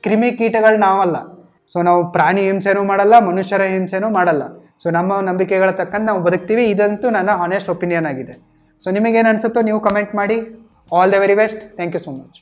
ಕ್ರಿಮಿ ಕೀಟಗಳು ನಾವಲ್ಲ. ಸೊ ನಾವು ಪ್ರಾಣಿ ಹಿಂಸೆನೂ ಮಾಡಲ್ಲ, ಮನುಷ್ಯರ ಹಿಂಸೆನೂ ಮಾಡಲ್ಲ. ಸೊ ನಮ್ಮ ನಂಬಿಕೆಗಳ ತಕ್ಕಂತೆ ನಾವು ಬದುಕ್ತೀವಿ. ಇದಂತೂ ನನ್ನ ಹಾನೆಸ್ಟ್ ಒಪಿನಿಯನ್ ಆಗಿದೆ. ಸೊ ನಿಮಗೇನು ಅನಿಸುತ್ತೋ ನೀವು ಕಮೆಂಟ್ ಮಾಡಿ. All the very best. Thank you so much.